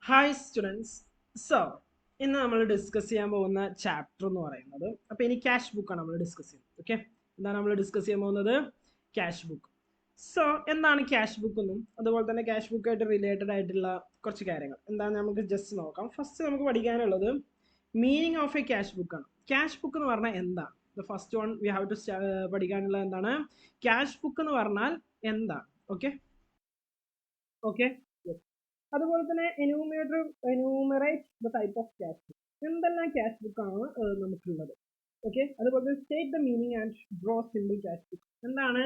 Hi students. So ഇന്ന് നമ്മൾ discuss ചെയ്യാൻ പോകുന്ന ചാപ്റ്റർ എന്ന് പറയുന്നത്, അപ്പോൾ ഇനി ക്യാഷ് ബുക്കാണ് നമ്മൾ ഡിസ്കസ് ചെയ്യുന്നത്. ഓക്കെ, എന്താണ് നമ്മൾ ഡിസ്കസ് ചെയ്യാൻ പോകുന്നത്? Cash book. സോ എന്താണ് ക്യാഷ് ബുക്ക് എന്നും അതുപോലെ തന്നെ ക്യാഷ് ബുക്കായിട്ട് റിലേറ്റഡ് ആയിട്ടുള്ള കുറച്ച് കാര്യങ്ങൾ എന്താണ് നമുക്ക് ജസ്റ്റ് നോക്കാം. ഫസ്റ്റ് നമുക്ക് പഠിക്കാനുള്ളത് മീനിങ് ഓഫ് എ ക്യാഷ് ബുക്കാണ്. ക്യാഷ് ബുക്ക് എന്ന് പറഞ്ഞാൽ എന്താണ്? The first one we have to പഠിക്കാനുള്ളത് എന്താണ്? ക്യാഷ് ബുക്ക് എന്ന് പറഞ്ഞാൽ എന്താണ്? ഓക്കെ ഓക്കെ അതുപോലെ തന്നെ enumerate the type of cash book. എന്തെല്ലാം ക്യാഷ് ബുക്ക് ആണ് നമുക്കുള്ളത്? ഓക്കെ, അതുപോലെ തന്നെ state the meaning and draw simple cash book. എന്താണ്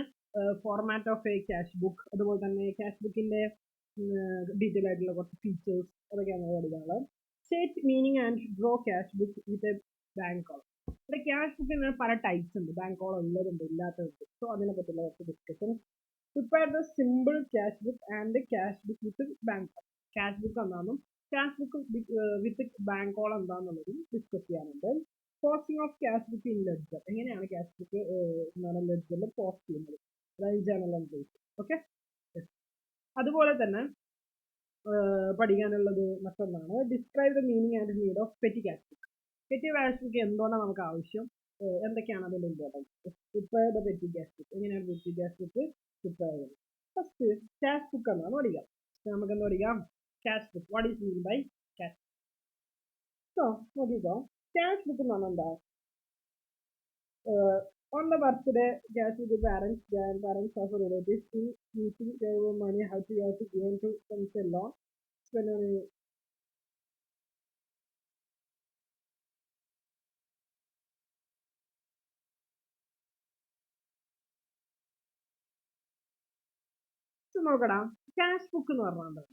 format of a cash book, അതുപോലെ തന്നെ ക്യാഷ് ബുക്കിന്റെ ഡീറ്റെയിൽ ആയിട്ടുള്ള കുറച്ച് ഫീച്ചേഴ്സ് അതൊക്കെയാണ് പഠിക്കാനുള്ളത്. State meaning and draw cash book with a bank column. ഇവിടെ ക്യാഷ് ബുക്കിന് പല ടൈപ്സ് ഉണ്ട്, ബാങ്ക് കോളം ഉള്ളതുണ്ട് ഇല്ലാത്തതുണ്ട്. സോ അതിനെ പറ്റിയുള്ള കുറച്ച് discussion. Prepare the simple cash book and cash book with bank column. Cash book എന്താണെന്നും cash book with bank column എന്താണെന്നുള്ളതും ഡിസ്കസ് ചെയ്യാനുണ്ട്. Posting of cash book in ledger. എങ്ങനെയാണ് ക്യാഷ് ബുക്ക് എന്താണ് ലെഡ്ജറിൽ പോസ്റ്റ് ചെയ്യുന്നത്, അതായത് ജേണൽ എൻട്രീസ്. ഓക്കെ, അതുപോലെ തന്നെ പഠിക്കാനുള്ളത് മറ്റൊന്നാണ് describe the meaning and need of petty cash book. Petty cash book എന്തുകൊണ്ടാണ് നമുക്ക് ആവശ്യം, എന്തൊക്കെയാണ് അതിന്റെ importance. Prepare the petty cash book. എങ്ങനെയാണ് പെറ്റി ക്യാഷ് ബുക്ക് പ്രിപ്പയർ ചെയ്യുന്നത്? ഫസ്റ്റ് ക്യാഷ് ബുക്ക് എന്നാണ് പഠിക്കാം. നമുക്ക് എന്താ പഠിക്കാം? Cash book. What is mean by cash? So നോക്കിക്കോ, ക്യാഷ് ബുക്ക് എന്ന് പറഞ്ഞാൽ എന്താ? on the birthday, cash with the parents, grandparents of relatives in using their money, how to have to given to some loan, spend on നോക്കടാ. Cash book എന്ന് പറഞ്ഞാൽ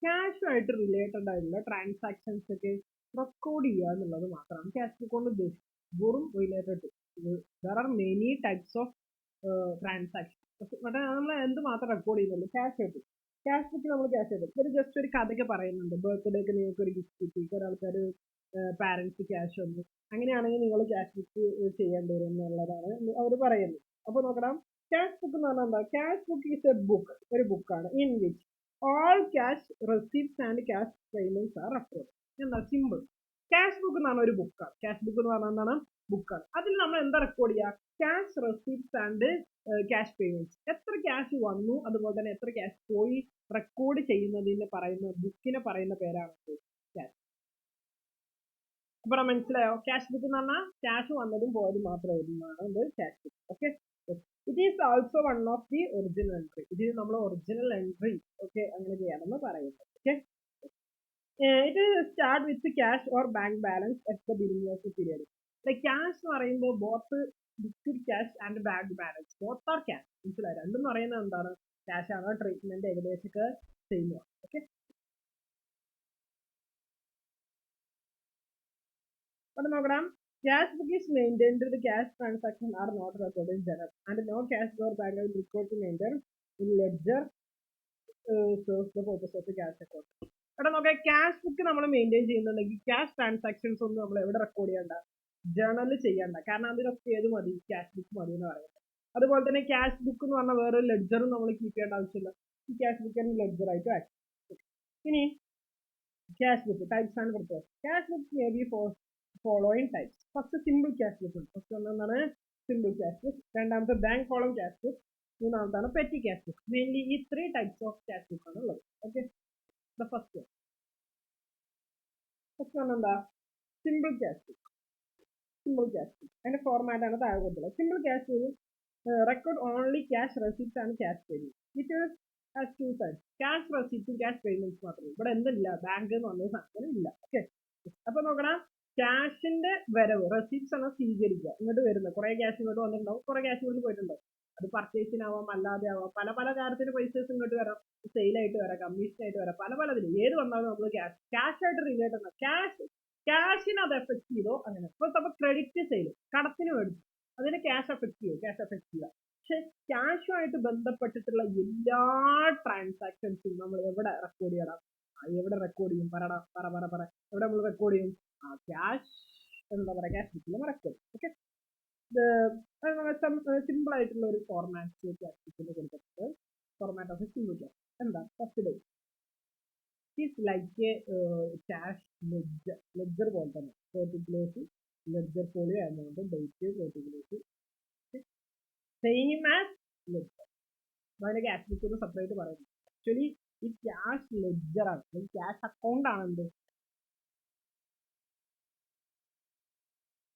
ക്യാഷുമായിട്ട് related ആയിട്ടുള്ള transactions ഒക്കെ റെക്കോർഡ് ചെയ്യുക എന്നുള്ളത് മാത്രമാണ് ക്യാഷ് ബുക്ക് കൊണ്ട് ഉദ്ദേശിക്കുന്നത്. വെറും related to there are many types of transaction. പക്ഷെ നമ്മൾ എന്ത് മാത്രം റെക്കോർഡ് ചെയ്യുന്നുള്ളൂ? ക്യാഷ് ആയിട്ട്. ക്യാഷ് ബുക്ക് നമ്മൾ ക്യാഷ് ആയിട്ട് ഒരു ജസ്റ്റ് ഒരു കഥയൊക്കെ പറയുന്നുണ്ട്. ബർത്ത്ഡേക്ക് നിങ്ങൾക്ക് ഒരു ഗിഫ്റ്റ് കിട്ടി, കുറെ ആൾക്കാർ പാരന്റ്സ് ക്യാഷ് വന്നു, അങ്ങനെയാണെങ്കിൽ നിങ്ങൾ ക്യാഷ് ബുക്ക് ചെയ്യേണ്ടി വരും എന്നുള്ളതാണ് അവർ പറയുന്നത്. അപ്പൊ നോക്കണം, ക്യാഷ് ബുക്ക് എന്ന് പറഞ്ഞാൽ എന്താ? Cash book is a book, ഒരു ബുക്കാണ് in which all cash receipts and cash payments are record. എന്താ സിമ്പിൾ? ക്യാഷ് ബുക്ക് എന്ന് പറഞ്ഞ ഒരു ബുക്കാണ്. ക്യാഷ് ബുക്ക് എന്ന് പറഞ്ഞാൽ എന്താണ്? ബുക്കാണ്. അതിൽ നമ്മൾ എന്താ റെക്കോർഡ് ചെയ്യുക? Cash receipts and cash payments. എത്ര ക്യാഷ് വന്നു അതുപോലെ തന്നെ എത്ര ക്യാഷ് പോയി റെക്കോർഡ് ചെയ്യുന്നതിന് പറയുന്ന ബുക്കിനെ പറയുന്ന പേരാണ് ക്യാഷ്. അപ്പൊ മനസ്സിലായോ? ക്യാഷ് ബുക്ക് എന്ന് പറഞ്ഞാൽ ക്യാഷ് വന്നതും പോയതും മാത്രം എഴുതുന്നതാണ് cash book. Okay, it is also one of the original entry. ഇത് നമ്മൾ ഒറിജിനൽ എൻട്രി ഒക്കെ അങ്ങനെ ചെയ്യാമെന്ന് പറയുന്നത്. Okay, it start with cash or bank balance at the beginning of the period. Cash എന്ന് പറയുമ്പോൾ both liquid cash and bank balance both are cash. മനസ്സിലായി? രണ്ടും പറയുന്നത് എന്താണ്? ക്യാഷ് ആണ്. ട്രീറ്റ്മെന്റ് ഏകദേശമൊക്കെ ചെയ്യുന്നതാണ്. ഓക്കെ, അപ്പൊ നോക്കണം, cash book is maintained. The cash transactions are not recorded in journal, and no cash or bank will record to maintain in ledger serves the purpose of the cash account. എടാ നോക്കാം, cash book നമ്മൾ maintain ചെയ്യുന്നുണ്ടെങ്കിൽ cash transactions ഒന്നും നമ്മൾ എവിടെ record ചെയ്യണ്ട? ജേണലിൽ ചെയ്യണ്ട. കാരണം അതിനൊക്കെ ഏത് മതി? ക്യാഷ് ബുക്ക് മതി എന്ന് പറയുന്നത്. അതുപോലെ തന്നെ ക്യാഷ് ബുക്ക് എന്ന് പറഞ്ഞാൽ വേറെ ലെഡ്ജറും നമ്മൾ കീപ്പ് ചെയ്യേണ്ട ആവശ്യമില്ല. ഈ ക്യാഷ് ബുക്ക് ലെഡ്ജർ ആയിട്ട് ആക്കി. ഇനി ക്യാഷ് ബുക്ക് ടൈപ്സ് ആണ് കൊടുത്തത്. Cash book may be following types. First simple cash book ഉണ്ട്. ഫസ്റ്റ് ഒന്നെന്താണ്? Simple cash book. രണ്ടാമത്തെ ബാങ്ക് കോളം ക്യാഷ് ബുക്ക്. മൂന്നാമത്താണ് പെറ്റി ക്യാഷ് ബുക്ക്. മെയിൻലി ഈ 3 ടൈപ്സ് ഓഫ് ക്യാഷ് ബുക്ക് ആണ് ഉള്ളത്. ഓക്കെ, ദ ഫസ്റ്റ് വൺ എന്താ? Simple cash book. Simple cash book അതിന്റെ format ആണ് താഴെ കൊടുത്തത്. Simple cash book record only cash receipt and cash payment. It has 2 sides. ക്യാഷ് റെസിപ്റ്റും cash payments മാത്രമേ. ഇവിടെ എന്തില്ല? ബാങ്ക് എന്ന് പറഞ്ഞ സാധനം ഇല്ല. ഓക്കെ, അപ്പൊ നോക്കണം, ക്യാഷിന്റെ വരവ് റെസിപ്റ്റ്സ് ആണ് സ്വീകരിക്കുക. ഇങ്ങോട്ട് വരുന്നത് കുറെ ക്യാഷ് ഇങ്ങോട്ട് വന്നിട്ടുണ്ടാവും, കുറെ ക്യാഷ് ഇങ്ങോട്ട് പോയിട്ടുണ്ടാവും. അത് പർച്ചേസിനാവാം, അല്ലാതെ ആവാം, പല പല കാര്യത്തിന് പൈസ ഇങ്ങോട്ട് വരാം, സെയിലായിട്ട് വരാം, കമ്മീഷൻ ആയിട്ട് വരാം, പല പലതിന് ഏത് വന്നാലും നമ്മൾ ക്യാഷ് ആയിട്ട് റിലേറ്റഡ് ആണ്. ക്യാഷിന് അത് എഫക്ട് ചെയ്തോ അങ്ങനെ. ഇപ്പൊ ക്രെഡിറ്റ് സെയിൽ കടത്തിന് മേടിച്ചു, അതിന് ക്യാഷ് എഫക്ട് ചെയ്യും, ക്യാഷ് എഫക്ട് ചെയ്യുക. പക്ഷെ ക്യാഷുമായിട്ട് ബന്ധപ്പെട്ടിട്ടുള്ള എല്ലാ ട്രാൻസാക്ഷൻസും നമ്മൾ എവിടെ റെക്കോർഡ് ചെയ്യണം? എവിടെ റെക്കോർഡ് ചെയ്യും? പറ പറ പറ. എവിടെ നമ്മൾ റെക്കോർഡ് ചെയ്യും? ക്യാഷ് എന്താ പറയുക, ക്യാഷ് ബുക്കിൽ റെക്കോർഡ്. ഓക്കെ, സിമ്പിൾ ആയിട്ടുള്ള ഒരു ഫോർമാറ്റ് ക്യാഷ് ബുക്കിൽ കൊടുത്തിട്ടുണ്ട്. ഫോർമാറ്റ് ഓഫ് സിമ്പിൾ ക്യാഷ് എന്താ? First day is like A cash ledger പോലെ തന്നെ പെർട്ടിക്കുലേഴ്സ് ലെഡ്ജർ പോളിയോ ആയതുകൊണ്ട് date particulars same as ledger. അതിന്റെ ക്യാഷ് ബുക്ക് ഒന്ന് സെപ്പറേറ്റ് പറയുന്നത് ആക്ച്വലി ഈ ക്യാഷ് ലെഡ്ജർ ആണ്, ഈ ക്യാഷ് അക്കൗണ്ട് ആണ് എന്ത്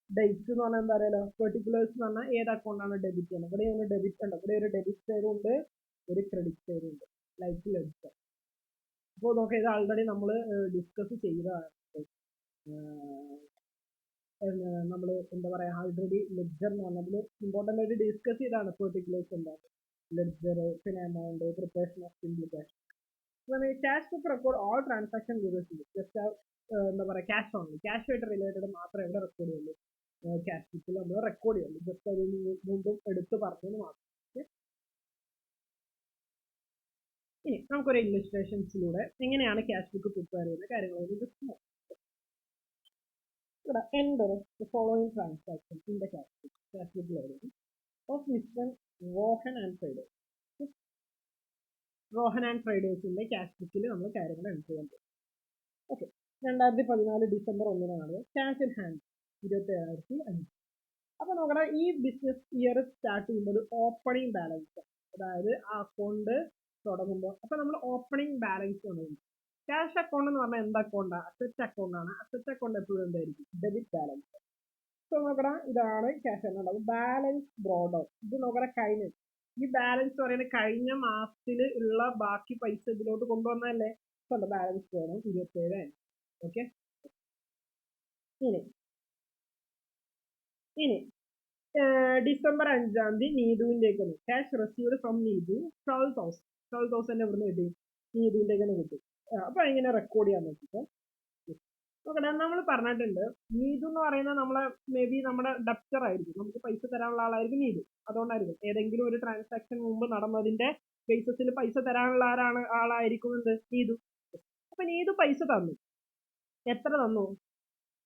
ഡേറ്റ് എന്ന് പറഞ്ഞാൽ എന്താ പറയുക, പെർട്ടിക്കുലേഴ്സ് എന്ന് പറഞ്ഞാൽ ഏത് അക്കൗണ്ട് ആണ് ഡെബിറ്റ് ചെയ്യുന്നത്. ഇവിടെ ഒന്ന് ഡെബിറ്റ് ഉണ്ട്, ഇവിടെ ഒരു ഡെബിറ്റ് സൈഡും ഉണ്ട്, ഒരു ക്രെഡിറ്റ് സൈഡും ഉണ്ട്, ലൈക്ക് ലെഡ്ജർ. അപ്പോൾ നോക്കാം, ഇത് ആൾറെഡി നമ്മൾ ഡിസ്കസ് ചെയ്തതാണ്. നമ്മൾ എന്താ പറയുക, ആൾറെഡി ലെഡ്ജർ എന്ന് പറഞ്ഞതിൽ ഇമ്പോർട്ടൻ്റ് ആയിട്ട് ഡിസ്കസ് ചെയ്താണ് പെർട്ടിക്കുലേഴ്സ് എന്താണ് ലെഡ്ജർ, പിന്നെ amount, preparation of simplification. Cash book record all transaction just എന്താ പറയുക ക്യാഷ് ഓൺലി, ക്യാഷുമായിട്ട് റിലേറ്റഡ് മാത്രമേ എവിടെ റെക്കോർഡ് ചെയ്യുള്ളൂ, ക്യാഷ് ബുക്കിൽ നമ്മൾ റെക്കോർഡ് ചെയ്യുള്ളൂ. ജസ്റ്റ് അത് മുമ്പും എടുത്ത് പറഞ്ഞത് മാത്രം. ഇനി നമുക്കൊരു ഇല്ലസ്ട്രേഷൻസിലൂടെ എങ്ങനെയാണ് ക്യാഷ് ബുക്ക് പ്രിപ്പയർ ചെയ്യുന്ന കാര്യങ്ങൾ ജസ്റ്റ് നോക്കാം. ഇവിടെ enter the following transaction in the cash book loading of mister Rohan and traders. Rohan and ട്രേഡേഴ്സിന്റെ ക്യാഷ് ബുക്കിൽ നമ്മൾ കാര്യങ്ങൾ എൻട്രി ചെയ്യാൻ പോകും. Okay, 2014 December 1 cash in hand 27,500. അപ്പൊ നോക്കണം, ഈ ബിസിനസ് ഇയർ സ്റ്റാർട്ട് ചെയ്യുന്നത് ഓപ്പണിംഗ് ബാലൻസ്, അതായത് ആ അക്കൗണ്ട് തുടങ്ങുമ്പോൾ അപ്പൊ നമ്മൾ ഓപ്പണിംഗ് ബാലൻസ് തുടങ്ങും. ക്യാഷ് അക്കൗണ്ട് എന്ന് പറഞ്ഞാൽ എന്ത് അക്കൗണ്ടാണ്? അസറ്റ് അക്കൗണ്ട് ആണ്. അസറ്റ് അക്കൗണ്ട് എപ്പോഴും എന്തായിരിക്കും? Debit balance. സോ നോക്കണം, ഇതാണ് cash account. Balance broad out, ഇത് നോക്കണം കഴിഞ്ഞ ഈ ബാലൻസ് പറയുന്നത് കഴിഞ്ഞ മാസത്തിൽ ഉള്ള ബാക്കി പൈസ ഇതിലോട്ട് കൊണ്ടുവന്നല്ലേ. ബാലൻസ് വേണം 27. ഓക്കെ, ഇനി ഡിസംബർ 5 നീതുവിൻ്റെയൊക്കെ ക്യാഷ് റിസീവ്ഡ് ഫ്രം നീതു 12,000 എവിടുന്ന് കിട്ടി? നീതുവിൻ്റെയൊക്കെ കിട്ടി. അപ്പൊ എങ്ങനെ റെക്കോർഡ് ചെയ്യാൻ നോക്കിയിട്ട് നോക്കട്ടെ. നമ്മൾ പറഞ്ഞിട്ടുണ്ട് നീതു എന്ന് പറയുന്നത് നമ്മളെ മേ ബി നമ്മുടെ ഡെപ്റ്റർ ആയിരിക്കും, നമുക്ക് പൈസ തരാനുള്ള ആളായിരിക്കും നീതു. അതുകൊണ്ടായിരിക്കും ഏതെങ്കിലും ഒരു ട്രാൻസാക്ഷൻ മുമ്പ് നടന്നതിന്റെ ബേസിസിൽ പൈസ തരാനുള്ള ആളായിരിക്കും എന്ത്? നീതു. അപ്പൊ നീതു പൈസ തന്നു. എത്ര തന്നു?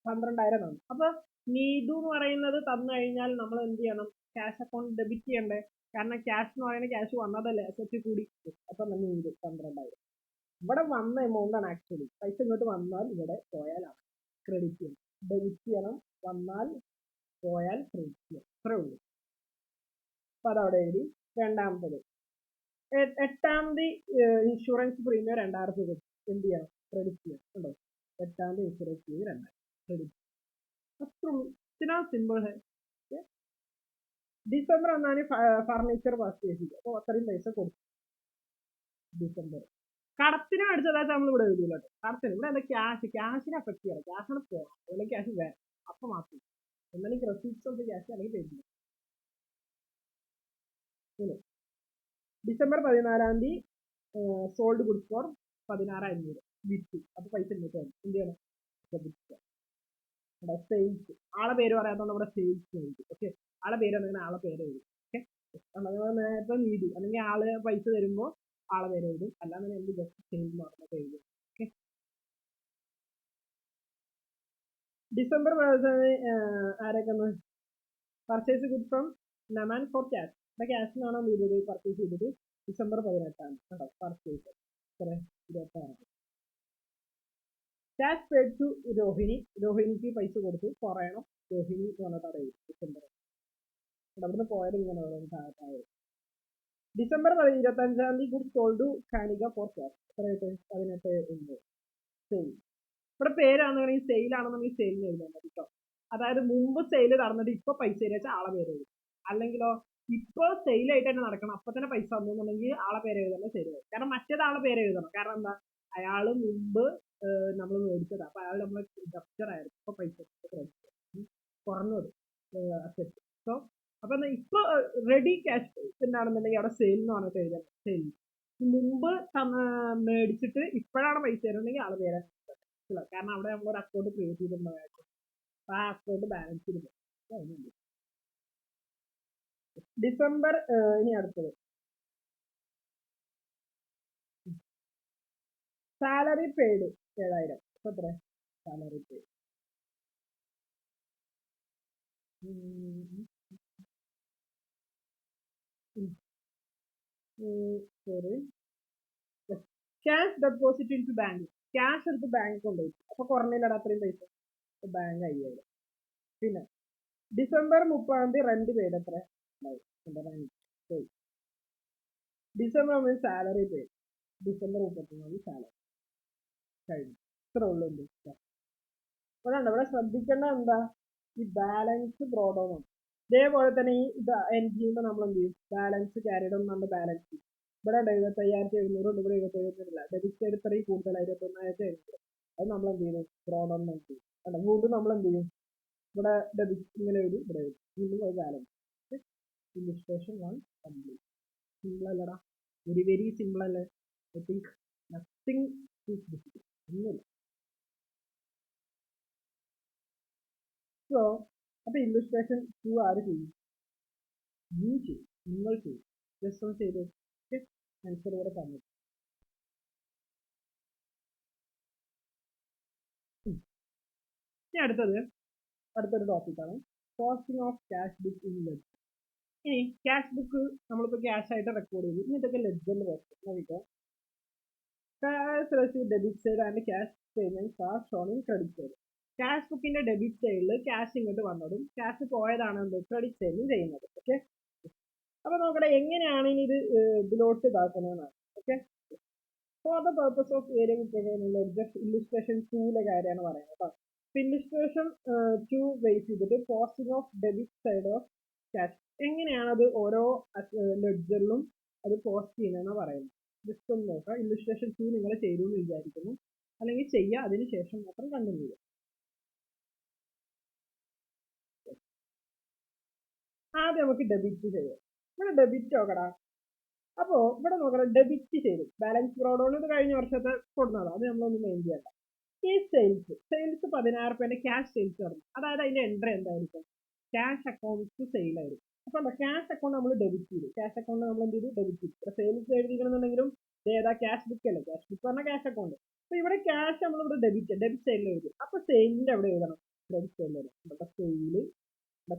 12,000 തന്നു. അപ്പൊ നീതു എന്ന് പറയുന്നത് തന്നു കഴിഞ്ഞാൽ നമ്മൾ എന്ത് ചെയ്യണം? ക്യാഷ് അക്കൗണ്ട് ഡെബിറ്റ് ചെയ്യണ്ടേ? കാരണം ക്യാഷ് എന്ന് പറയുന്നത് ക്യാഷ് വന്നതല്ലേ, അസറ്റ് കൂടി. അപ്പൊ നീതു 12,000. ഇവിടെ വന്ന എമൗണ്ട് ആണ് ആക്ച്വലി. പൈസ ഇങ്ങോട്ട് വന്നാൽ ഇവിടെ പോയാലാണ് ക്രെഡിറ്റ് ചെയ്യണം. ഡെബിറ്റ് ചെയ്യണം, വന്നാൽ പോയാൽ ക്രെഡിറ്റ് ചെയ്യണം, അത്രേ ഉള്ളൂ. അപ്പൊ അതവിടെ എഴുതി. രണ്ടാമത്തത് 8ാം തീയതി ഇൻഷുറൻസ് പ്രീമിയം 2,000 രൂപ എന്ത് ചെയ്യണം? ക്രെഡിറ്റ് ചെയ്യണം. ഉണ്ടോ? 8ാം തീയതി ഇൻഷുറൻസ് പ്രീമിയം 2,000 ക്രെഡിറ്റ്. അത്ര ഇത്ര സിമ്പിൾ. ഡിസംബർ 1 ഫർണിച്ചർ പർച്ചേസ് ചെയ്തു. അപ്പോൾ അത്രയും പൈസ കൊടുത്തു ഡിസംബർ. കടത്തിന് അടിച്ചതായിട്ട് നമ്മൾ ഇവിടെ എഴുതില്ല. കടത്തിന് ഇവിടെ എന്താ? ക്യാഷിനെ അഫക്ട് ചെയ്യണം. ക്യാഷാണ് പോകണം, അല്ലെങ്കിൽ ക്യാഷ് വേണം. അപ്പൊ മാത്രം എന്തെങ്കിലും റെസീപ്റ്റ്സ് ഓഫ് ക്യാഷ് അല്ലെങ്കിൽ payment. December 14 sold goods for 16,500 വിറ്റു. അപ്പൊ പൈസ ഇങ്ങോട്ട് വരും. എന്ത് ചെയ്യണം? സെയിൽസ്, ആളെ പേര് പറയാത്തതുകൊണ്ട് ഇവിടെ സെയിൽസ് എഴുതി. ഓക്കെ, ആളെ പേര് എന്തെങ്കിലും ആളെ പേര് എഴുതി. ഓക്കെ, നേരത്തെ നീതി അല്ലെങ്കിൽ ആള് പൈസ തരുമ്പോൾ ആളെ പേര് എഴുതും, അല്ലാതെ എന്ത് ജസ്റ്റ് സെയിൽസ് മാത്രമൊക്കെ എഴുതും. ഓക്കെ, ഡിസംബർ ആരൊക്കെ purchase good from Naman for cash. അപ്പൊ ക്യാഷിനാണോ ചെയ്തത്? പർച്ചേസ് ചെയ്തത് ഡിസംബർ 18 കേട്ടോ. Purchase 26. Cash paid to Rohini, രോഹിണിക്ക് പൈസ കൊടുത്തു. പറയണം രോഹിണി എന്ന് പറഞ്ഞിട്ട് അറിയും. ഡിസംബർ അവിടുന്ന് പോയത് ഇങ്ങനെ താഴെ. December 25 good sold to Kanika for cash. എത്രയായിട്ട്? 18 ഉണ്ട്. സെയിൽ, ഇവിടെ പേരാണെന്നുണ്ടെങ്കിൽ സെയിലാണെന്നുണ്ടെങ്കിൽ സെയിലിന് എഴുതാൻ മതി കേട്ടോ. അതായത് മുമ്പ് സെയിൽ നടന്നിട്ട് ഇപ്പൊ പൈസ വെച്ചാൽ ആളെ പേര് എഴുതും. അല്ലെങ്കിലോ ഇപ്പൊ സെയിലായിട്ട് തന്നെ നടക്കണം, അപ്പൊ തന്നെ പൈസ തന്നുണ്ടെങ്കിൽ ആളെ പേര് എഴുതണം, ശരിയായി. കാരണം മറ്റേത് ആളെ പേര് എഴുതണം. കാരണം എന്താ? അയാള് മുമ്പ് നമ്മൾ മേടിച്ചത്, അപ്പൊ അയാൾ നമ്മളെ ഡെപ്റ്റർ ആയിരുന്നു. ഇപ്പൊ പൈസ കുറഞ്ഞത് അസറ്റ്. സോ അപ്പൊ എന്താ ഇപ്പൊ റെഡി ക്യാഷ് എന്താണെന്നുണ്ടെങ്കിൽ അവിടെ സെയിൽ എന്ന് പറഞ്ഞിട്ട് എഴുതാൻ. സെയിൽ മുമ്പ് മേടിച്ചിട്ട് ഇപ്പോഴാണ് പൈസ തരുന്നുണ്ടെങ്കിൽ ആളെ പേര്. കാരണം അവിടെ നമ്മളൊരു അക്കൗണ്ട് ക്രിയേറ്റ് ചെയ്തിട്ടുണ്ടായിരുന്നു. ആ അക്കൗണ്ട് ബാലൻസ് ചെയ്ത് ഡിസംബർ. ഇനി അടുത്തത് സാലറി പെയ്ഡ് 7,000. എത്ര salary paid? Sorry, cash deposit into bank cash എടുത്ത് ബാങ്ക് കൊണ്ടുപോയി, അപ്പൊ കുറഞ്ഞില്ലടാ അത്രയും പൈസ, ബാങ്ക് 5000. പിന്നെ ഡിസംബർ 30 റെന്റ് പെയ്ഡ് എത്ര? December 1 salary paid, December 31 salary കഴിഞ്ഞു. ഇത്ര ഉള്ളൂ. ഇവിടെ ശ്രദ്ധിക്കേണ്ട എന്താ, ഈ ബാലൻസ് ബ്രോഡ് ഓൺ ആണ്. ഇതേപോലെ തന്നെ ഈ ഇത് എൻഡ് ചെയ്യുമ്പോൾ നമ്മൾ എന്ത് ചെയ്യും, ബാലൻസ് ക്യാരിഡ് ഓൺ നമ്മൾ ബാലൻസ് ചെയ്യും. ഇവിടെ 75,700 ഇവിടെ 77,000, ഡെബിറ്റ് സൈഡ് ഇത്രയും കൂടുതൽ 21,700, അത് നമ്മൾ എന്ത് ചെയ്യുന്നു, ബ്രോഡ് ഓൺ ചെയ്യും. അല്ല വീണ്ടും നമ്മൾ എന്ത് ചെയ്യും, ഇവിടെ ഡെബിറ്റ് ഇങ്ങനെ വരും, ഇവിടെ വരും, വീണ്ടും ഒരു ബാലൻസ്. Illustration 1 complete. സിമ്പിൾ അല്ലടാ, വെരി വെരി സിമ്പിൾ അല്ലേ? I think nothing is difficult, ഒന്നുമില്ല. സോ അപ്പൊ ഇല്ലുസ്ട്രേഷൻ 2 ആര് ചെയ്യും? യു ചെയ്യും, നിങ്ങൾ ചെയ്യും. ജസ്റ്റ് ഒന്ന് ചെയ്ത് ആൻസർ ഇവിടെ തന്നു. ഇനി അടുത്തൊരു ടോപ്പിക്കാണ് posting of cash book in ledger. ഇനി ക്യാഷ് ബുക്ക് നമ്മളിപ്പോൾ ക്യാഷ് ആയിട്ട് റെക്കോർഡ് ചെയ്തു, ഇനി ഇതൊക്കെ ലെഡ്ജറിൽ പോസ്റ്റ് നോക്കിക്കോ. Debit side and cash payments are shown in credit side. Cash ബുക്കിന്റെ ഡെബിറ്റ് സൈഡിൽ ക്യാഷ് ഇങ്ങോട്ട് വന്നതും ക്യാഷ് പോയതാണ് എന്ത് ക്രെഡിറ്റ് സൈഡിൽ ചെയ്യുന്നത്. ഓക്കെ, അപ്പൊ നോക്കട്ടെ എങ്ങനെയാണ് ഇനി ഇത് ഇതിലോട്ട് ഇതാക്കുന്നതെന്നാണ്. Okay, for the purpose of illustration 2 കാര്യമാണ് പറയുന്നത് കേട്ടോ. ഇല്ലുസ്ട്രേഷൻ 2 ബേസ് ചെയ്തിട്ട് posting of debit side of cash എങ്ങനെയാണ് അത് ഓരോ ലെഡ്ജറിലും അത് പോസ്റ്റ് ചെയ്യുന്നതെന്ന് പറയുന്നത്. ജസ്റ്റ് ഒന്ന് നോക്കാം. ഇല്ലുസ്ട്രേഷൻ 2 നിങ്ങൾ ചെയ്തു എന്ന് വിചാരിക്കുന്നു, അല്ലെങ്കിൽ ചെയ്യുക, അതിനുശേഷം മാത്രം കണ്ടിന്യൂ ചെയ്യുക. ആദ്യം നമുക്ക് ഡെബിറ്റ് ചെയ്യാം. ഇവിടെ ഡെബിറ്റ് നോക്കടാ. അപ്പോ ഇവിടെ നോക്കണം, ഡെബിറ്റ് ചെയ്തു ബാലൻസ് ബ്രോഡ് ഓൺ ഇത് കഴിഞ്ഞ വർഷത്തെ കൊടുക്കുന്നതാണ്, അത് നമ്മളൊന്നും മെയിൻ ചെയ്യണ്ട. ഈ സെയിൽസ് 16,000 ക്യാഷ് സെയിൽസ് നടന്നു, അതായത് അതിന്റെ എൻട്രി എന്തായിരിക്കും, ക്യാഷ് അക്കൗണ്ട്സ് സെയിൽ ആയിരിക്കും. അപ്പൊ ക്യാഷ് അക്കൗണ്ട് നമ്മൾ ഡെബിറ്റ് ചെയ്തു, ക്യാഷ് അക്കൗണ്ട് നമ്മൾ എന്ത് ചെയ്തു, ഡെബിറ്റ് ചെയ്തു. സെയിൽസ് എഴുതിക്കണമെന്നുണ്ടെങ്കിലും ഏതാ ക്യാഷ് ബുക്ക് അല്ലേ, ക്യാഷ് ബുക്ക് പറഞ്ഞാൽ ക്യാഷ് അക്കൗണ്ട്. അപ്പൊ ഇവിടെ ക്യാഷ് നമ്മളിവിടെ ഡെബിറ്റ് സൈഡിൽ എഴുതി, അപ്പൊ സെയിലിന്റെ എവിടെ എഴുതണം, ക്രെഡിറ്റ് സൈഡിൽ എഴുതണം. ഇവിടെ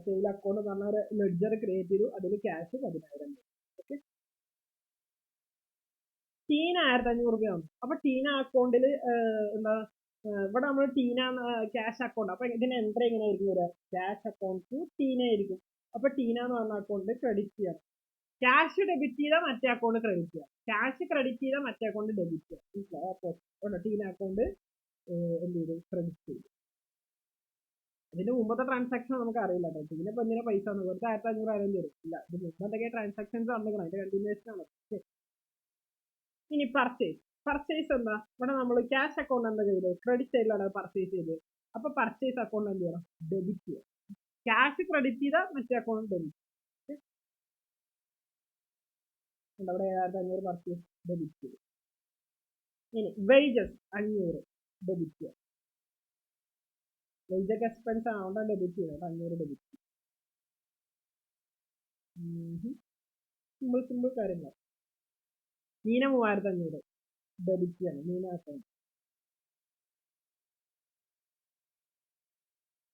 സെയിൽ അക്കൗണ്ട് പറഞ്ഞ ഒരു ലെഡ്ജർ ക്രിയേറ്റ് ചെയ്തു, അതിൽ ക്യാഷ് 10,000. ഓക്കെ, ടീന 1,500 വന്നു. അപ്പൊ ടീന അക്കൗണ്ടിൽ എന്താ, ഇവിടെ നമ്മൾ ടീന ക്യാഷ് അക്കൗണ്ട്, അപ്പൊ ഇതിന്റെ എൻട്രി എങ്ങനെ ആയിരിക്കും വരിക, ക്യാഷ് അക്കൗണ്ട് ടു ടീന ആയിരിക്കും. അപ്പൊ ടീന എന്ന് പറഞ്ഞ അക്കൗണ്ട് ക്രെഡിറ്റ് ചെയ്യാം. ക്യാഷ് ഡെബിറ്റ് ചെയ്താൽ മറ്റേ അക്കൗണ്ട് ക്രെഡിറ്റ് ചെയ്യാം, ക്യാഷ് ക്രെഡിറ്റ് ചെയ്താൽ മറ്റേ അക്കൗണ്ട് ഡെബിറ്റ് ചെയ്യാം. ടീന അക്കൗണ്ട് എന്ത് ചെയ്തു, ക്രെഡിറ്റ് ചെയ്തു. ഇതിന്റെ മുമ്പത്തെ ട്രാൻസാക്ഷൻ നമുക്ക് അറിയില്ല കേട്ടോ, ഇതിനിപ്പോ എന്തിനാ പൈസ 1,500 ആരും തരും ഇല്ല, ഇത് മുമ്പ് എന്തൊക്കെ ട്രാൻസാക്ഷൻസ് വന്നിരിക്കണം, അതിന്റെ കണ്ടിന്യൂഷൻ ആണ്. ഇനി പർച്ചേസ് എന്താ, ഇവിടെ നമ്മൾ ക്യാഷ് അക്കൗണ്ട് എന്താ ചെയ്തത്, ക്രെഡിറ്റ് സൈഡിലാണ് പർച്ചേസ് ചെയ്തത്. അപ്പൊ പർച്ചേസ് അക്കൗണ്ട് എന്ത് ചെയ്യണം, ഡെബിറ്റ് ചെയ്യാം. ക്യാഷ് ക്രെഡിറ്റ് ചെയ്താൽ മറ്റേ അക്കൗണ്ട് ഡെബിറ്റ്. അവിടെ 7,500 പർച്ചേസ് ഡെബിറ്റ് ചെയ്തു. ഇനി വേജസ് 500 ഡെബിറ്റ് ചെയ്യാം. വേജൊക്കെ എക്സ്പെൻസ് ആവണ്ട, ഡെബിറ്റ് ചെയ്തത് 500 ഡെബിറ്റ് ചെയ്യും. സിമ്പിൾ കാര്യങ്ങൾ. നീന 3,500 ഡെബിറ്റ് ചെയ്യണം, നീന അക്കൗണ്ട്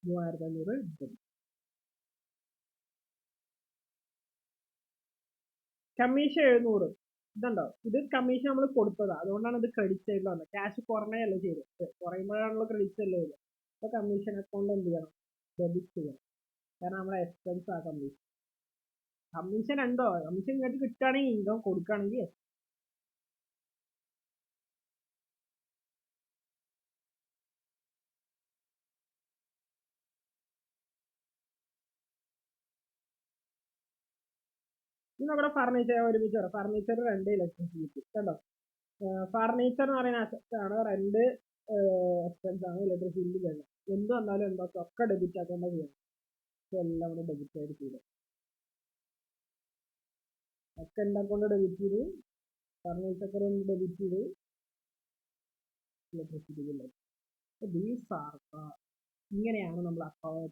3,500 ഡെബിറ്റ്. കമ്മീഷൻ 700, ഇതുണ്ടോ, ഇത് കമ്മീഷൻ നമ്മൾ കൊടുത്തതാ, അതുകൊണ്ടാണ് ഇത് ക്രെഡിറ്റ് സൈഡിൽ വന്നത്. ക്യാഷ് കുറഞ്ഞല്ലേ ചെയ്തത്, കുറയുമ്പോഴാണല്ലോ ക്രെഡിറ്റ് സൈഡിൽ വരിക. അപ്പൊ കമ്മീഷൻ അക്കൗണ്ട് എന്ത് ചെയ്യണം, ഡെബിറ്റ് ചെയ്യണം, കാരണം നമ്മളെ എക്സ്പെൻസ് ആ കമ്മീഷൻ. കമ്മീഷൻ ഉണ്ടോ, കമ്മീഷൻ ഇങ്ങോട്ട് കിട്ടുകയാണെങ്കിൽ ഇൻകം, കൊടുക്കുകയാണെങ്കിൽ നമ്മുടെ ഫർണിച്ചർ ഒരുമിച്ച് വരാം. ഫർണിച്ചർ 2 ഇലക്ട്രിസിറ്റി കണ്ടോ, ഫർണിച്ചർ എന്ന് പറയുന്ന അസറ്റ് ആണ്, 2 എക്സ്പെൻസ് ആണ്, ഇലക്ട്രിസിറ്റി വേണം. എന്ത് വന്നാലും എന്താ ഒക്കെ ഡെബിറ്റ് ആക്കേണ്ട ചെയ്യണം. എല്ലാം കൂടെ ഡെബിറ്റ് ആയിട്ട് ചെയ്തു, ഒക്കെ എന്താക്കൊണ്ട് ഡെബിറ്റ് ചെയ്തു, ഫർണിച്ചർ ഡെബിറ്റ് ചെയ്തു, ഇലക്ട്രിസിറ്റി ബില്ല്. ഇങ്ങനെയാണ് നമ്മൾ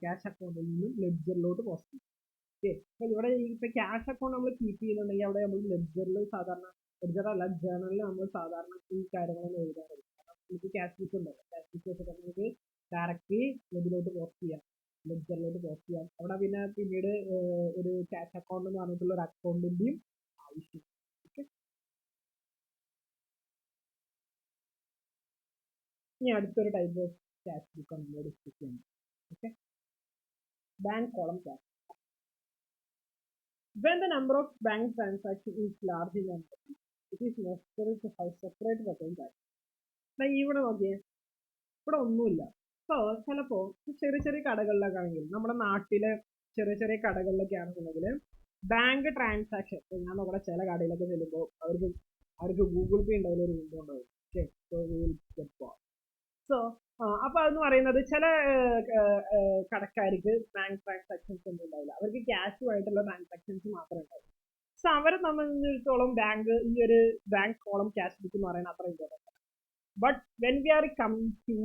ക്യാഷ് അക്കൗണ്ടിൽ നിന്നും ലെഡ്ജറിലോട്ട് പോസ്റ്റ് ചെയ്യുന്നത്. ഓക്കെ, അപ്പൊ ഇവിടെ ഇപ്പൊ ക്യാഷ് അക്കൗണ്ട് നമ്മൾ കീപ്പ് ചെയ്യുന്നുണ്ടെങ്കിൽ അവിടെ നമ്മൾ ലെഡ്ജറിൽ സാധാരണ, ലെഡ്ജർ അല്ല ജേണലിൽ നമ്മൾ സാധാരണ ഈ കാര്യങ്ങളൊന്നും എഴുതാറില്ല. കാരണം നമുക്ക് ക്യാഷ് ബുക്ക് ഉണ്ടല്ലോ, ക്യാഷ് ബുക്ക് വെച്ചിട്ട് നമുക്ക് ഡയറക്റ്റ്ലി ഇതിലോട്ട് പോസ്റ്റ് ചെയ്യാം, ലെഡ്ജറിലോട്ട് പോസ്റ്റ് ചെയ്യാം. അവിടെ പിന്നെ പിന്നീട് ഒരു ക്യാഷ് അക്കൗണ്ട് എന്ന് പറഞ്ഞിട്ടുള്ള ഒരു അക്കൗണ്ടിന്റെയും ആവശ്യം. ഓക്കെ, ഇനി അടുത്തൊരു ടൈപ്പ് ഓഫ് ക്യാഷ് ബുക്കാണ് നമ്മൾ ഡിസ്കസ് ചെയ്യുന്നത്. Okay, bank column cash. When the number of bank transactions is large enough, it is necessary to have separate account. ഇവിടെ നോക്കിയേ, ഇവിടെ ഒന്നുമില്ല. ഇപ്പോൾ ചിലപ്പോൾ ചെറിയ ചെറിയ കടകളിലൊക്കെ ആണെങ്കിൽ നമ്മുടെ നാട്ടിലെ ചെറിയ ചെറിയ കടകളിലൊക്കെ ആണെന്നുണ്ടെങ്കിൽ ബാങ്ക് ട്രാൻസാക്ഷൻ, ഞാൻ നോക്കട്ടെ, ചില കടയിലൊക്കെ ചെല്ലുമ്പോൾ അവർക്ക് ഗൂഗിൾ പേ ഉണ്ടാവില്ല, ഒരു വിൻഡോ ഉണ്ടാവും. ഓക്കെ, സോ അപ്പൊ അതെന്ന് പറയുന്നത് ചില കടക്കാർക്ക് ബാങ്ക് ട്രാൻസാക്ഷൻസ് ഒന്നും ഉണ്ടാവില്ല, അവർക്ക് ക്യാഷുമായിട്ടുള്ള ട്രാൻസാക്ഷൻസ് മാത്രമേ ഉണ്ടാവൂ. സോ അവരെ സംബന്ധിച്ചിടത്തോളം ഈ ഒരു ബാങ്ക് കോളം ക്യാഷ് ബുക്ക് എന്ന് പറയുന്നത് അത്ര important. But when we are coming to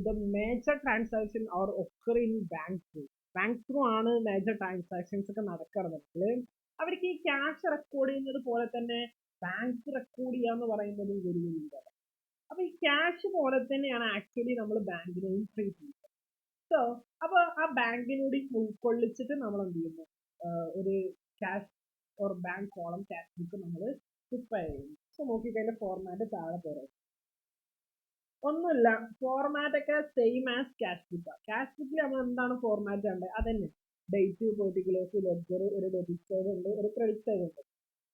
the major transaction or occur in bank through ആണ് മേജർ ട്രാൻസാക്ഷൻസ് ഒക്കെ നടക്കണമെങ്കിൽ അവർക്ക് ഈ ക്യാഷ് റെക്കോർഡ് ചെയ്യുന്നത് പോലെ തന്നെ ബാങ്ക് റെക്കോർഡ് ചെയ്യുക എന്ന് പറയുന്നത് വലിയ ഇമ്പോർട്ടൻ്റ്. അപ്പൊ ഈ ക്യാഷ് പോലെ തന്നെയാണ് ആക്ച്വലി നമ്മൾ ബാങ്കിനെയും ട്രീറ്റ് ചെയ്യുന്നത്. സോ അപ്പൊ ആ ബാങ്കിനോട് ഉൾക്കൊള്ളിച്ചിട്ട് നമ്മൾ എന്ത് ചെയ്യുന്നു, ഒരു cash or bank column cash book നമ്മൾ പ്രിപ്പയർ ചെയ്യുന്നു. സോ നോക്കിക്കഴിഞ്ഞാൽ ഫോർമാറ്റ് താഴെ പോലെ ഒന്നുമില്ല, ഫോർമാറ്റ് ഒക്കെ same as cash book. Cash ബുക്കിൽ നമ്മൾ എന്താണ് ഫോർമാറ്റ് ഉണ്ട് അതന്നെ, ഡേറ്റ്, പെർട്ടിക്കുലേഴ്സ്, ലെഡ്ജർ, ഒരു ഡെബിറ്റ് സൈഡ് ഉണ്ട്, ഒരു ക്രെഡിറ്റ് സൈഡ് ഉണ്ട്.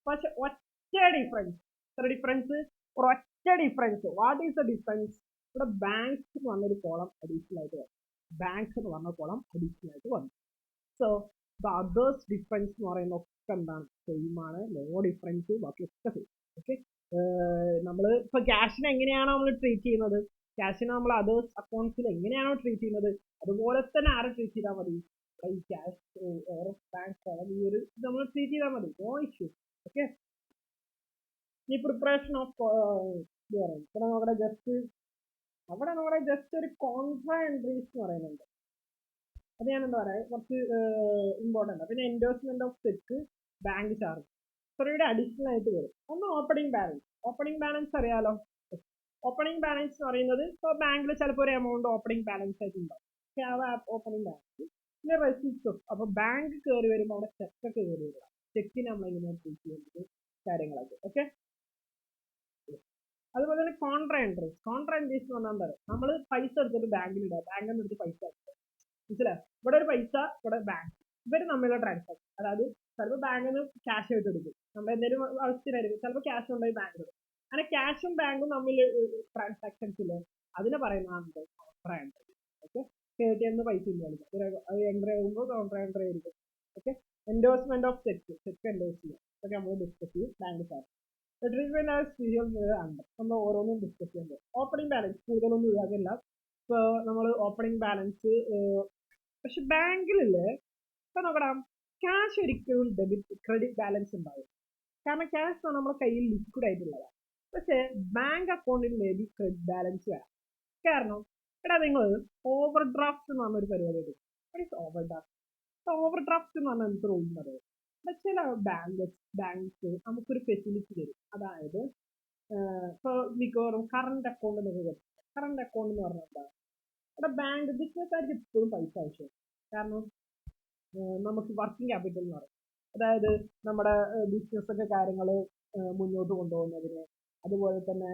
പക്ഷെ ഒറ്റ ഡിഫറൻസ്, ഒറ്റ difference. What is the difference? ഇവിടെ ബാങ്ക്സ് എന്ന് പറഞ്ഞൊരു കോളം അഡീഷണൽ ആയിട്ട് വന്നു. ബാങ്ക്സ് എന്ന് പറഞ്ഞ കോളം അഡീഷണൽ ആയിട്ട് വന്നു. സോ ദ അതേഴ്സ് ഡിഫറൻസ് എന്ന് പറയുന്ന ഒക്കെ എന്താണ്, സെയിം ആണ്, നോ ഡിഫറൻസ്, ബാക്കിയൊക്കെ സെയിം. ഓക്കെ, നമ്മൾ ഇപ്പൊ ക്യാഷിനെ എങ്ങനെയാണോ നമ്മൾ ട്രീറ്റ് ചെയ്യുന്നത്, ക്യാഷിനെ നമ്മൾ അതേഴ്സ് അക്കൗണ്ട്സിൽ എങ്ങനെയാണോ ട്രീറ്റ് ചെയ്യുന്നത്, അതുപോലെ തന്നെ ആരെ ട്രീറ്റ് ചെയ്താൽ മതി, ഈ ക്യാഷ് ഓർ ബാങ്ക് കോളം ഈ ഒരു നമ്മൾ ട്രീറ്റ് ചെയ്താൽ മതി, നോ ഇഷ്യൂ. ഓക്കെ, ഈ പ്രിപ്പറേഷൻ ഓഫ് ഇവിടെ നമ്മുടെ ജസ്റ്റ് ഒരു കോൺട്രാ എൻട്രീസ് എന്ന് പറയുന്നുണ്ട്. അത് ഞാൻ എന്താ പറയുക, കുറച്ച് ഇമ്പോർട്ടൻ്റ്. പിന്നെ endorsement of cheque, bank charge, ഇവിടെ അഡീഷണൽ ആയിട്ട് വരും. ഒന്ന് ഓപ്പണിംഗ് ബാലൻസ് അറിയാലോ. ഓപ്പണിംഗ് ബാലൻസ് എന്ന് പറയുന്നത് ഇപ്പോൾ ബാങ്കിൽ ചിലപ്പോൾ ഒരു എമൗണ്ട് ഓപ്പണിംഗ് ബാലൻസ് ആയിട്ട് ഉണ്ടാവും. Opening balance. പിന്നെ റെസിപ്റ്റും. അപ്പോൾ ബാങ്ക് കയറി വരുമ്പോൾ അവിടെ ചെക്കൊക്കെ കയറി വരിക, ചെക്കിന് നമ്മൾ എങ്ങനെയാണ് ട്രീറ്റ് ചെയ്യുന്നത് കാര്യങ്ങളൊക്കെ. ഓക്കെ, അതുപോലെ തന്നെ കോൺട്രാ എൻട്രീസ് എന്ന് പറഞ്ഞാൽ എന്താ പറയുക, നമ്മൾ പൈസ എടുത്തിട്ട് ബാങ്കിൽ ഇടുക, ബാങ്കിൽ നിന്ന് എടുത്ത് പൈസ മനസ്സിലായി. ഇവിടെ ഒരു പൈസ, ഇവിടെ ബാങ്ക്, ഇവർ തമ്മിലുള്ള ട്രാൻസാക്ഷൻ. അതായത് ചിലപ്പോൾ ബാങ്കിൽ നിന്ന് ക്യാഷ് ആയിട്ട് എടുക്കും, നമ്മൾ എന്തെങ്കിലും ആവശ്യത്തിനായിരിക്കും, ചിലപ്പോൾ ക്യാഷ് ഉണ്ടായി ബാങ്കിൽ എടുക്കും. അങ്ങനെ ക്യാഷും ബാങ്കും തമ്മിൽ ട്രാൻസാക്ഷൻസ് ഇല്ലേ, അതിനെ പറയുന്നതാണ് കോൺട്രാ എൻട്രി. ഓക്കെ, KTM പൈസ ഇല്ല, അത് എൻട്രി ആകുമ്പോൾ കോൺട്രാ എൻട്രി ആയിരിക്കും. Okay, endorsement of cheque endorse ചെയ്യുക, ഇതൊക്കെ നമ്മൾ ഡിസ്കസ് ചെയ്യും. ബാങ്ക് ചാർജ്, ട്രീറ്റ്മെന്റ് ആസ് നമ്മൾ ഓരോന്നും ഡിസ്കസ് ചെയ്യുന്നത്. ഓപ്പണിംഗ് ബാലൻസ് കൂടുതലൊന്നും ഇതാകില്ല. ഇപ്പൊ നമ്മൾ ഓപ്പണിംഗ് ബാലൻസ്, പക്ഷെ ബാങ്കിലില്ലേ ഇപ്പൊ നോക്കണം, ക്യാഷ് ഒരിക്കലും ക്രെഡിറ്റ് ബാലൻസ് ഉണ്ടാവും. കാരണം ക്യാഷ് നമ്മുടെ കയ്യിൽ ലിക്വിഡ് ആയിട്ടുള്ളതാണ്. പക്ഷെ ബാങ്ക് അക്കൗണ്ടിൽ മേ ബി ക്രെഡിറ്റ് ബാലൻസ് വരാം. കാരണം ഇവിടെ നിങ്ങൾ ഓവർ ഡ്രാഫ്റ്റ് എന്ന് പറഞ്ഞൊരു പരിപാടി എടുക്കും. ഓവർ ഡ്രാഫ്റ്റ് എന്ന് പറഞ്ഞാൽ എന്ത് റോൾ പറയുന്നത്, ചില ബാങ്ക്സ് നമുക്കൊരു ഫെസിലിറ്റി തരും. അതായത് ഇപ്പോൾ മിക്കവാറും കറണ്ട് അക്കൗണ്ട് എന്നൊക്കെ വരും. കറണ്ട് അക്കൗണ്ട് എന്ന് പറഞ്ഞാൽ എന്താ, ഇവിടെ ബാങ്ക് ബിസിനസ്സുകാർക്ക് എപ്പോഴും പൈസ ആവശ്യമാണ്. കാരണം നമുക്ക് വർക്കിംഗ് ക്യാപിറ്റൽ എന്ന് പറയും, അതായത് നമ്മുടെ ബിസിനസ്സൊക്കെ കാര്യങ്ങൾ മുന്നോട്ട് കൊണ്ടുപോകുന്നതിന്, അതുപോലെ തന്നെ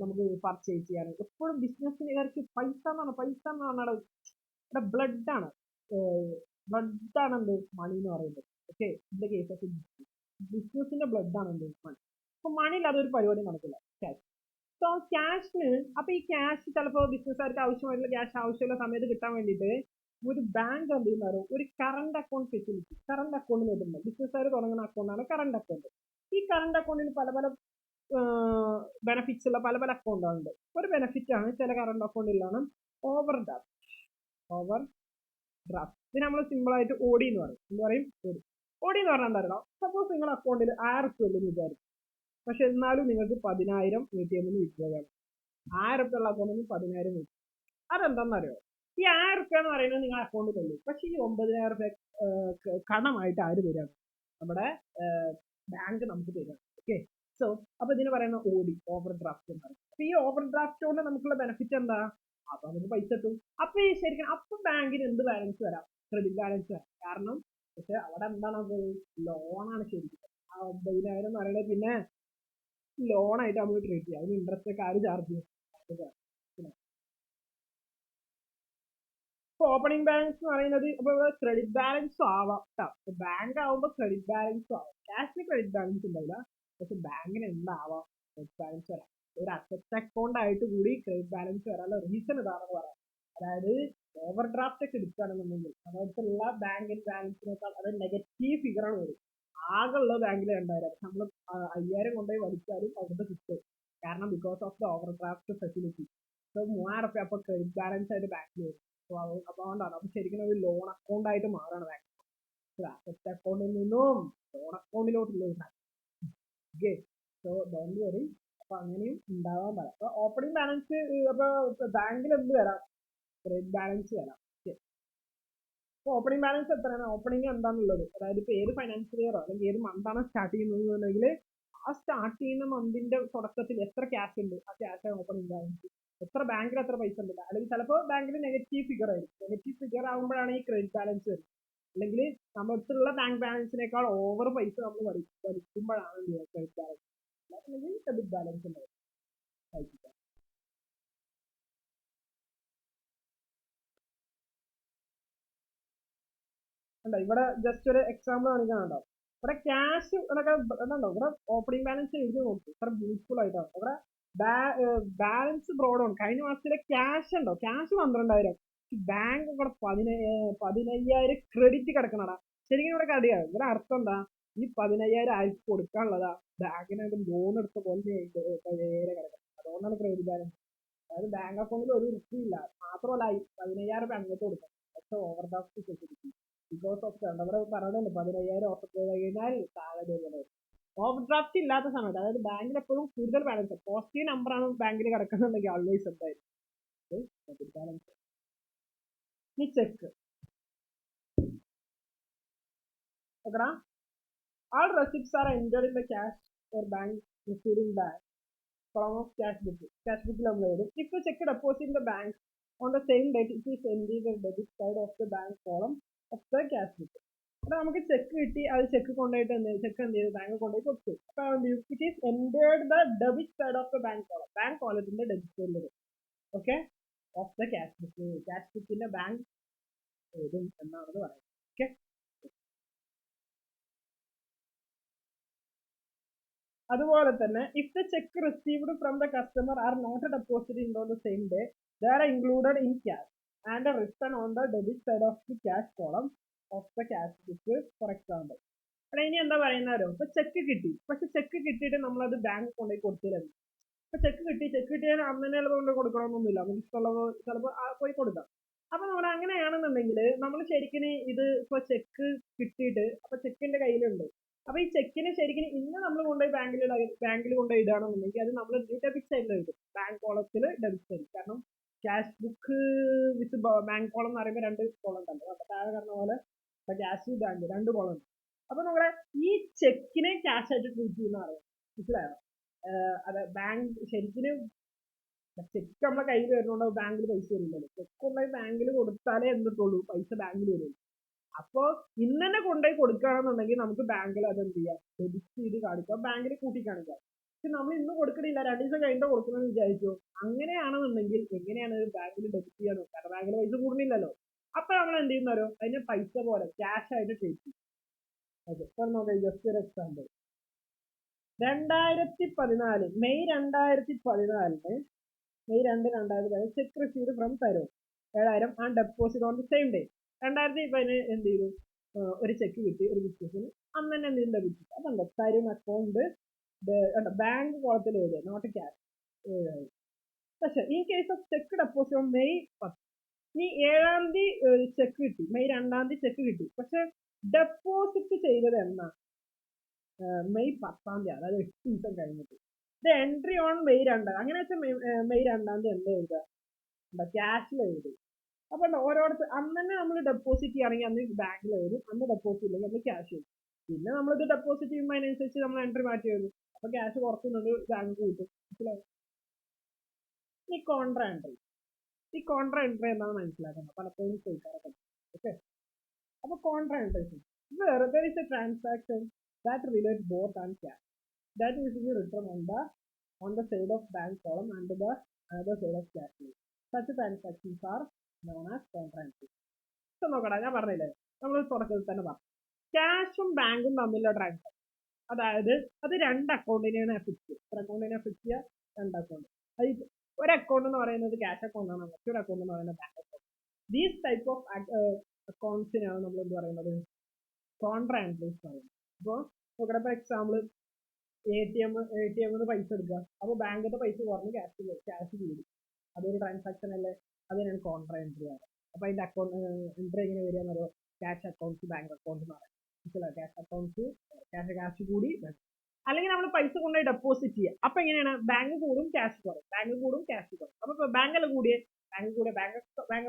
നമുക്ക് പർച്ചേസ് ചെയ്യാനും എപ്പോഴും ബിസിനസ്സുകാർക്ക് പൈസ എന്ന് പറഞ്ഞാൽ ഇവിടെ ബ്ലഡാണ് എന്ത് മണി എന്ന് പറയുന്നത്. ഓക്കെ, ഇതിന്റെ കേസ് ഓഫ് ബിസിനസിന്റെ ബ്ലഡാണ് എന്ത് മണി. അപ്പൊ മണി ഇല്ലാതെ ഒരു പരിപാടി നടക്കില്ല, ക്യാഷ്. സോ ക്യാഷിന്, അപ്പൊ ഈ ക്യാഷ് ചിലപ്പോൾ ബിസിനസ്സുകാർക്ക് ആവശ്യമായിട്ടുള്ള ക്യാഷ് ആവശ്യമുള്ള സമയത്ത് കിട്ടാൻ വേണ്ടിയിട്ട് ഒരു ബാങ്ക് എന്ത് ചെയ്യുന്നവരോ ഒരു current account facility, current account നേടുന്നത് ബിസിനസ്സുകാർ തുടങ്ങുന്ന അക്കൗണ്ടാണ് കറണ്ട് അക്കൗണ്ട്. ഈ കറണ്ട് അക്കൗണ്ടിന് പല പല ബെനഫിറ്റ്സ് ഉള്ള പല അക്കൗണ്ടുകളുണ്ട്. ഒരു ബെനഫിറ്റ് ആണ് ചില കറണ്ട് അക്കൗണ്ടിലാണ് ഓവർ ഡ്രാഫ്റ്റ്. ഇത് നമ്മൾ സിമ്പിൾ ആയിട്ട് ഓടി എന്ന് പറയും. എന്ത് പറയും? ഓടി എന്ന് പറഞ്ഞാൽ എന്താ, സപ്പോസ് നിങ്ങളുടെ അക്കൗണ്ടിൽ 1000 റുപ്യ ഉണ്ടെന്ന് വിചാരിക്കും, പക്ഷെ എന്നാലും നിങ്ങൾക്ക് 10,000 ATM വിഡ്രോ ചെയ്യണം. 1000 റുപ്യ ഉള്ള അക്കൗണ്ടിൽ 10,000 വിഡ്രോ. അതെന്താണെന്നറിയോ, ഈ 1000 റുപ്യ എന്ന് പറയുന്നത് നിങ്ങളുടെ അക്കൗണ്ടിൽ ഉള്ളൂ, പക്ഷെ ഈ 9,000 റുപ്യ കടമായിട്ട് ആര് തരാണ്, നമ്മുടെ ബാങ്ക് നമുക്ക് തരാം. ഓക്കെ, സോ അപ്പൊ ഇതിന് പറയുന്ന ഓവർ ഡ്രാഫ്റ്റ് എന്ന് പറയും. അപ്പൊ ഈ ഓവർ ഡ്രാഫ്റ്റ് കൊണ്ട് നമുക്കുള്ള ബെനിഫിറ്റ് എന്താ, അപ്പൊ നമുക്ക് പൈസ കിട്ടും. അപ്പൊ ഈ ശരിക്കും അപ്പൊ ബാങ്കിന് എന്ത് ബാലൻസ് വരാം, ക്രെഡിറ്റ് ബാലൻസ് വരാം. കാരണം പക്ഷെ അവിടെ എന്താണ്, ലോണാണ് ശരിക്കും. ആ 9,000 എന്ന് പറയുന്നത് പിന്നെ ലോണായിട്ട് നമ്മൾ ട്രീറ്റ് ചെയ്യാം. അതിന് ഇൻട്രസ്റ്റ് ഒക്കെ ആര് ചാർജ് ചെയ്യും? ഇപ്പൊ ഓപ്പണിംഗ് ബാലൻസ് എന്ന് പറയുന്നത് ഇപ്പൊ ക്രെഡിറ്റ് ബാലൻസും ആവാം കേട്ടോ. ബാങ്ക് ആവുമ്പോൾ ക്രെഡിറ്റ് ബാലൻസും ആവാം. ക്യാഷിന് ക്രെഡിറ്റ് ബാലൻസ് ഉണ്ടാവില്ല, പക്ഷെ ബാങ്കിന് എന്താവാം ക്രെഡിറ്റ് ബാലൻസ് വരാം. ഒരു അസറ്റ് അക്കൗണ്ട് ആയിട്ട് കൂടി ക്രെഡിറ്റ് ബാലൻസ് വരാനുള്ള റീസൺ ഇതാണെന്ന് പറയാം. അതായത് ഓവർ ഡ്രാഫ്റ്റ് ഒക്കെ എടുക്കുകയാണെന്നുണ്ടെങ്കിൽ അതിനകത്തുള്ള ബാങ്ക് ബാലൻസിനേക്കാൾ അത് നെഗറ്റീവ് ഫിഗറാണ് വരും. ആകെ ഉള്ള ബാങ്കിൽ 2000, നമ്മൾ 5000 കൊണ്ടുപോയി വലിച്ചാലും അവിടുത്തെ കിട്ടും. കാരണം because of the over draft facility. So 3000 അപ്പൊ ക്രെഡിറ്റ് ബാലൻസ് ആയിട്ട് ബാങ്കിൽ വരും. അപ്പൊ അതുകൊണ്ടാണ് അപ്പൊ ശരിക്കും ഒരു ലോൺ അക്കൗണ്ട് ആയിട്ട് മാറാണ് ബാങ്ക്. അസറ്റ് അക്കൗണ്ടിൽ നിന്നും ലോൺ അക്കൗണ്ടിലോട്ടുള്ള ഓക്കെ. So don't worry. അപ്പൊ അങ്ങനെയും ഉണ്ടാവാൻ പറയാം. അപ്പൊ ഓപ്പണിംഗ് ബാലൻസ് അപ്പൊ ബാങ്കിൽ എന്ത് വരാം, ക്രെഡിറ്റ് ബാലൻസ് വരാം. അപ്പോൾ ഓപ്പണിംഗ് ബാലൻസ് എത്രയാണ്, ഓപ്പണിംഗ് എന്താണുള്ളത്, അതായത് ഇപ്പൊ ഏത് ഫൈനാൻഷ്യൽ ഇയറോ അല്ലെങ്കിൽ ഏത് മന്താണ് സ്റ്റാർട്ട് ചെയ്യുന്നതെന്നുണ്ടെങ്കിൽ ആ സ്റ്റാർട്ട് ചെയ്യുന്ന മന്തിന്റെ തുടക്കത്തിൽ എത്ര ക്യാഷ് ഉണ്ട്, ആ ക്യാഷ് ഓപ്പണിംഗ് ബാലൻസ്. എത്ര ബാങ്കിൽ എത്ര പൈസ ഉണ്ട്, അല്ലെങ്കിൽ ചിലപ്പോൾ ബാങ്കിൽ നെഗറ്റീവ് ഫിഗർ ആയിരിക്കും. നെഗറ്റീവ് ഫിഗർ ആകുമ്പോഴാണ് ഈ ക്രെഡിറ്റ് ബാലൻസ് വരുന്നത്. അല്ലെങ്കിൽ നമ്മുടെ അടുത്തുള്ള ബാങ്ക് ബാലൻസിനേക്കാൾ ഓവർ പൈസ നമ്മൾ വലിക്കുമ്പോഴാണ് ക്രെഡിറ്റ് ബാലൻസ്, അല്ലെങ്കിൽ ഡെബിറ്റ് ബാലൻസ് ഉണ്ടാവും. ഇവിടെ ജസ്റ്റ് ഒരു എക്സാമ്പിൾ കാണിക്കാനുണ്ടോ, ഇവിടെ ക്യാഷ് ഇതുണ്ടോ, ഇവിടെ ഓപ്പണിംഗ് ബാലൻസ് എഴുതി നോക്കി ഇത്ര ബ്യൂട്ടിഫുൾ ആയിട്ടാണ്. ഇവിടെ ബാലൻസ് ബ്രോഡ് ആണ്. കഴിഞ്ഞ മാസത്തിലെ ക്യാഷ് ഉണ്ടോ, ക്യാഷ് 12000, ബാങ്ക് ഇവിടെ 15000 ക്രെഡിറ്റ് കിടക്കണടാ. ശരിക്കും ഇവിടെ കടിയാണ്. ഇവിടെ അർത്ഥം എന്താ, ഈ 15000 ആർക്ക് കൊടുക്കാനുള്ളതാ, ബാങ്കിനായിട്ട് ലോൺ എടുത്ത പോലെ കിടക്കണം. അതുകൊണ്ടാണ് ക്രെഡിറ്റ് ബാലൻസ്. അതായത് ബാങ്ക് അക്കൗണ്ടിൽ ഒരു ഇല്ല, മാത്രമല്ല 15000 അങ്ങോട്ട് കൊടുക്കണം. പക്ഷെ over draft facility because of അവിടെ പറയുന്നുണ്ട് 15000 ഓഫർ ചെയ്ത് കഴിഞ്ഞാൽ താഴെ ഓവർ ഡ്രാഫ്റ്റ് ഇല്ലാത്ത സമയത്ത്, അതായത് ബാങ്കിൽ എപ്പോഴും കൂടുതൽ ബാലൻസ് പോസിറ്റീവ് നമ്പർ ആണ് ബാങ്കിൽ കിടക്കുന്നുണ്ടെങ്കിൽ ആൾവേസ് എന്തായിരിക്കും ബാലൻസ്. ഈ ചെക്ക് ഓക്കെടാ, all receipts are entered in the cash or bank receiving bank column of cash book. Cash book നമ്മൾ എഴുതും. If the check deposit in the bank on the same date, it is entered in the debit side of the bank column of the cash book. അപ്പൊ നമുക്ക് check കിട്ടി, അത് check കൊണ്ടുപോയിട്ട് check എന്ത് ചെയ്തു, bank കൊണ്ടുപോയി കൊടുത്തു. അപ്പൊ it is entered the debit side of the bank column, bank കോളത്തിന്റെ ഡെബിറ്റ് സൈഡിൽ. Okay, of the cash book, cash ബുക്കിന്റെ ബാങ്ക് എഴുതും എന്നാണെന്ന് പറയുന്നത്. ഓക്കെ, അതുപോലെ തന്നെ if the cheque received from the customer are not deposited on the same day, they are included in cash and return on the debit side of the cash column of the cash book. For example, അവിടെ ഇനി എന്താ പറയുന്നവരോ, ഇപ്പൊ check കിട്ടി, പക്ഷെ check കിട്ടിയിട്ട് നമ്മളത് bank കൊണ്ടുപോയി കൊടുത്തില്ല. ഇപ്പൊ ചെക്ക് കിട്ടിയാൽ അന്ന് തന്നെ കൊണ്ട് കൊടുക്കണമെന്നൊന്നുമില്ല, നമുക്ക് ഇഷ്ടമുള്ളത് ചിലപ്പോൾ പോയി കൊടുക്കാം. അപ്പൊ നമ്മൾ അങ്ങനെയാണെന്നുണ്ടെങ്കിൽ നമ്മൾ ശരിക്കും ഇത് ഇപ്പൊ ചെക്ക് കിട്ടിയിട്ട് അപ്പൊ ചെക്കിന്റെ കയ്യിലുണ്ട്, അപ്പൊ ഈ ചെക്കിന് ശരിക്കും ഇന്ന് നമ്മൾ കൊണ്ടുപോയി ബാങ്കിൽ കൊണ്ടുപോയി ഇടുകയാണെന്നുണ്ടെങ്കിൽ അത് നമ്മൾ ഡെബിറ്റ് സൈഡിൽ എഴുതും, ബാങ്ക് കോളത്തിൽ ഡെബിറ്റ് സൈഡ്. കാരണം cash book with bank column എന്ന് പറയുമ്പോൾ 2 കോളം ഉണ്ടല്ലോ, അപ്പൊ താഴെ പറഞ്ഞ പോലെ ക്യാഷ് ബാങ്ക് 2 കോളം ഉണ്ട്. അപ്പൊ നമ്മളെ ഈ ചെക്കിനെ ക്യാഷ് ആയിട്ട് ട്രീറ്റ് ചെയ്യുന്ന അറിയാം, മനസ്സിലായോ? അതെ, ബാങ്ക് ശരിക്കും ചെക്ക് നമ്മളെ കയ്യിൽ വരുന്നുണ്ടോ, ബാങ്കിൽ പൈസ വരില്ലല്ലോ. ചെക്ക് കൊണ്ടുപോയി ബാങ്കിൽ കൊടുത്താലേ എന്നിട്ടുള്ളൂ പൈസ ബാങ്കിൽ വരുള്ളൂ. അപ്പോ ഇന്ന് തന്നെ കൊണ്ടുപോയി കൊടുക്കുകയാണെന്നുണ്ടെങ്കിൽ നമുക്ക് ബാങ്കിൽ അത് എന്ത് ചെയ്യാം, ഡെബിറ്റ് ചെയ്ത് കാണിക്കാം, ബാങ്കിൽ കൂട്ടി കാണിക്കാം. പക്ഷെ നമ്മൾ ഇന്ന് കൊടുക്കണില്ല, 2 ദിവസം കഴിഞ്ഞിട്ട് കൊടുക്കണമെന്ന് വിചാരിച്ചു. അങ്ങനെയാണെന്നുണ്ടെങ്കിൽ എങ്ങനെയാണ് ബാങ്കിൽ ഡെബിറ്റ് ചെയ്യാൻ നോക്കുക, കാരണം ബാങ്കിൽ പൈസ കൂടുന്നില്ലല്ലോ. അപ്പൊ നമ്മൾ എന്ത് ചെയ്യുന്നവരോ അതിന് പൈസ പോലെ ക്യാഷ് ആയിട്ട് ട്രീറ്റ് ചെയ്യും. ഓക്കെ, ഇപ്പൊ നോക്കാം ജസ്റ്റ് ഒരു example. 2014 May 2014 May 2, 2014 check received from Tharoor 7000 and deposit on the same day. 2015 എന്ത് ചെയ്തു, ഒരു ചെക്ക് കിട്ടി ഒരു ബിസിനസിന്, അന്ന് തന്നെ എന്ത് ചെയ്യും, ഡെബിറ്റ്. അതുണ്ടോ തരൂർ അക്കൗണ്ട് ബാങ്ക് കോളത്തിൽ എഴുതുക, നോട്ട് ക്യാഷ്. പക്ഷെ ഈ case of cheque deposit on May 10, ഈ 7-ാം തീയതി ചെക്ക് കിട്ടി, മെയ് 2-ാം തീയതി ചെക്ക് കിട്ടി, പക്ഷെ ഡെപ്പോസിറ്റ് ചെയ്തത് എന്നാ, മെയ് 10-ാം തീയതി, അതായത് 8 ദിവസം കഴിഞ്ഞിട്ട്. ഇത് എൻട്രി ഓൺ മെയ് 2, അങ്ങനെ വെച്ചാൽ മെയ് 2-ാം തീയതി എന്താ എഴുതുക, ക്യാഷിൽ എഴുതി. അപ്പൊ ഓരോരുത്തർ അന്ന് തന്നെ നമ്മൾ ഡെപ്പോസിറ്റ് ചെയ്യുകയാണെങ്കിൽ അന്ന് ബാങ്കിൽ എഴുതും, അന്ന് ഡെപ്പോസിറ്റ് ഇല്ലെങ്കിൽ നമ്മൾ ക്യാഷ് ചെയ്യും. പിന്നെ നമ്മളിത് ഡെപ്പോസിറ്റ് ചെയ്യുമ്പോൾ അതിനനുസരിച്ച് നമ്മൾ എൻട്രി മാറ്റി എഴുതും. അപ്പൊ ക്യാഷ് കുറച്ചുന്നുണ്ട്, ബാങ്ക് കൂട്ടും. മനസ്സിലാവും? ഈ കോൺട്രാ എൻട്രി എന്താണെന്ന് മനസ്സിലാക്കണം, പലപ്പോഴും ചോദിക്കാറൊക്കെ. ഓക്കെ, അപ്പൊ contra entry where there is a transaction that relates both and cash that is to be written on the side of bank column and the other side of cash. Such transactions are known as contra entry. ഇപ്പൊ നോക്കടാ, ഞാൻ പറഞ്ഞില്ലേ, നമ്മൾ തുടക്കത്തിൽ തന്നെ പറഞ്ഞു, ക്യാഷും ബാങ്കും തമ്മിലുള്ള ട്രാൻസാക്ഷൻ, അതായത് അത് രണ്ട് അക്കൗണ്ടിനെയാണ് എഫക്ട് ചെയ്യുക. ഒരു അക്കൗണ്ടിനെ എഫക്ട് ചെയ്യുക, രണ്ട് അക്കൗണ്ട്. അത് ഒരു അക്കൗണ്ട് എന്ന് പറയുന്നത് ക്യാഷ് അക്കൗണ്ട് ആണ്, മറ്റൊരു അക്കൗണ്ട് എന്ന് പറയുന്നത് bank account. These type of അക്കൗണ്ട്സിനാണ് നമ്മൾ എന്ത് പറയുന്നത്, കോൺട്രാ എൻട്രീസ് പറയുന്നത്. അപ്പോൾ നോക്കട്ടെ, ഫോർ എക്സാമ്പിൾ എ ടി എമ്മിന് പൈസ എടുക്കുക, അപ്പോൾ ബാങ്കിന്റെ പൈസ കുറഞ്ഞ് ക്യാഷ് കൂടി, അതൊരു ട്രാൻസാക്ഷൻ അല്ലേ, അതിനാണ് കോൺട്രാ എൻട്രി ആണ്. അപ്പൊ അതിന്റെ അക്കൗണ്ട് എൻട്രി എങ്ങനെ വരിക എന്നറിയോ, ക്യാഷ് അക്കൗണ്ട്സ് ബാങ്ക് അക്കൗണ്ട് എന്ന് പറയാം. മനസ്സിലായോ, ക്യാഷ് അക്കൗണ്ട്സ് ക്യാഷ് കൂടി, അല്ലെങ്കിൽ നമ്മൾ പൈസ കൊണ്ടുപോയി ഡെപ്പോസിറ്റ് ചെയ്യുക. അപ്പൊ എങ്ങനെയാണ്, ബാങ്ക് കൂടും ക്യാഷ് കുറയും, ബാങ്ക് കൂടും ക്യാഷ് കുറയും. അപ്പൊ ബാങ്കല്ല കൂടിയേ, ബാങ്ക്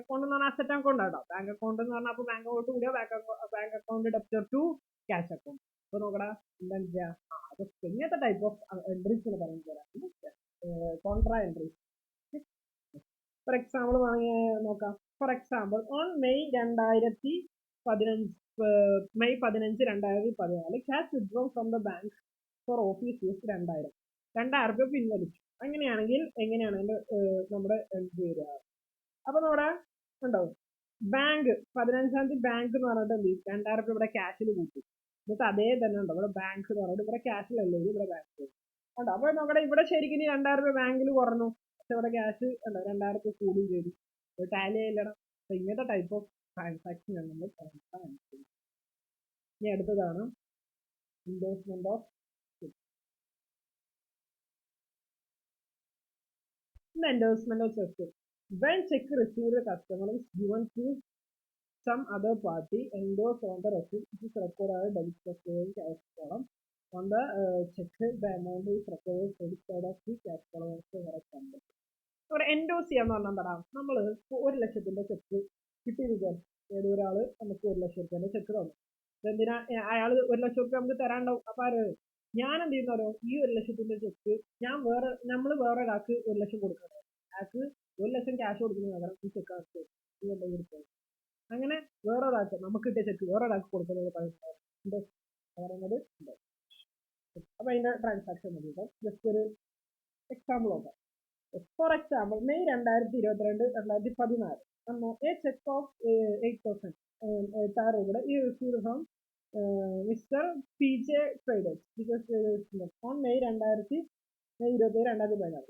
അക്കൗണ്ട് എന്ന് പറഞ്ഞാൽ അസറ്റ് അക്കൗണ്ട് ആട്ടോ. ബാങ്ക് അക്കൗണ്ട് എന്ന് പറഞ്ഞാൽ അപ്പൊ ബാങ്ക് അക്കൗണ്ട് കൂടിയ bank account debtor to cash account. അപ്പൊ നോക്കടാ, എന്താ ചെയ്യാ, അപ്പൊ ഇങ്ങനത്തെ ടൈപ്പ് ഓഫ് എൻട്രീസ് എന്ന് പറയുന്നത് കോൺട്രാ എൻട്രീസ്. ഫോർ എക്സാമ്പിൾ വേണമെങ്കിൽ നോക്കാം. For example on May 2014 cash withdrawn from the bank for office use 2000 രൂപ പിൻവലിച്ചു. അങ്ങനെയാണെങ്കിൽ എങ്ങനെയാണ് അതിന്റെ നമ്മുടെ എൻട്രി വരിക? അപ്പൊ നമ്മുടെ ഉണ്ടാവും, ബാങ്ക് 15-ാം തീയതി ബാങ്ക് എന്ന് പറഞ്ഞിട്ട് എന്ത് ചെയ്യും, 2000 രൂപ ഇവിടെ ക്യാഷിൽ കൂട്ടി. എന്നിട്ട് അതേ തന്നെ ഉണ്ടോ ഇവിടെ ബാങ്ക് എന്ന് പറഞ്ഞിട്ട് ഇവിടെ ക്യാഷിലല്ലേ ഇവിടെ ബാങ്ക് ഉണ്ടോ. അപ്പൊ നമ്മുടെ ഇവിടെ ശരിക്കും 2000 രൂപ ബാങ്കിൽ കുറഞ്ഞു, പക്ഷെ ഇവിടെ ക്യാഷ് ഉണ്ടോ 2000 രൂപ കൂടുകയും ചെയ്തു, ടാലി ആയില്ലണം. അപ്പൊ ഇങ്ങനത്തെ ടൈപ്പ് ഓഫ് ട്രാൻസാക്ഷൻ ആണ് നമ്മൾ മനസ്സിലാക്കുന്നത്. ഇനി അടുത്തതാണ് endorsement of cheque. Endorsement of cheque, when check received the customer is given to some other party endorsed on the receipt, it is recorded as debit cash column. On the check, the amount is recorded credit side of the cash column. ഒരു endorse ചെയ്യാന്ന് പറഞ്ഞാൽ എന്താ, നമ്മൾ 1 ലക്ഷത്തിന്റെ check കിട്ടി വിചാരിച്ചു, ഏതൊരാള് നമുക്ക് 1 ലക്ഷം രൂപയുടെ ചെക്ക് തന്നു. എന്തിനാ അയാൾ 1 ലക്ഷം രൂപ നമുക്ക് തരാണ്ടാവും. അപ്പൊ ഞാൻ എന്ത് ചെയ്യുന്നോ, ഈ 1 ലക്ഷത്തിന്റെ ചെക്ക് നമ്മൾ വേറെ ഒരാൾക്ക് 1 ലക്ഷം കൊടുക്കണം, അയാൾക്ക് 1 ലക്ഷം ക്യാഷ് കൊടുക്കുന്നതിന് പകരം ഈ ചെക്ക് ആൾക്ക് കൊടുക്കുന്നത്. അങ്ങനെ വേറെ ഒരാൾക്ക് നമുക്ക് കിട്ടിയ ചെക്ക് വേറെ ഒരാൾക്ക് കൊടുക്കുന്നത് പറയുന്നത്. അപ്പൊ അതിന്റെ ട്രാൻസാക്ഷൻ മതി. ജസ്റ്റ് ഒരു എക്സാമ്പിൾ നോക്കാം. For example May 2014 a check of 8,000 രൂപയുടെ ഈ receive from mister PJ Traders on May 2014.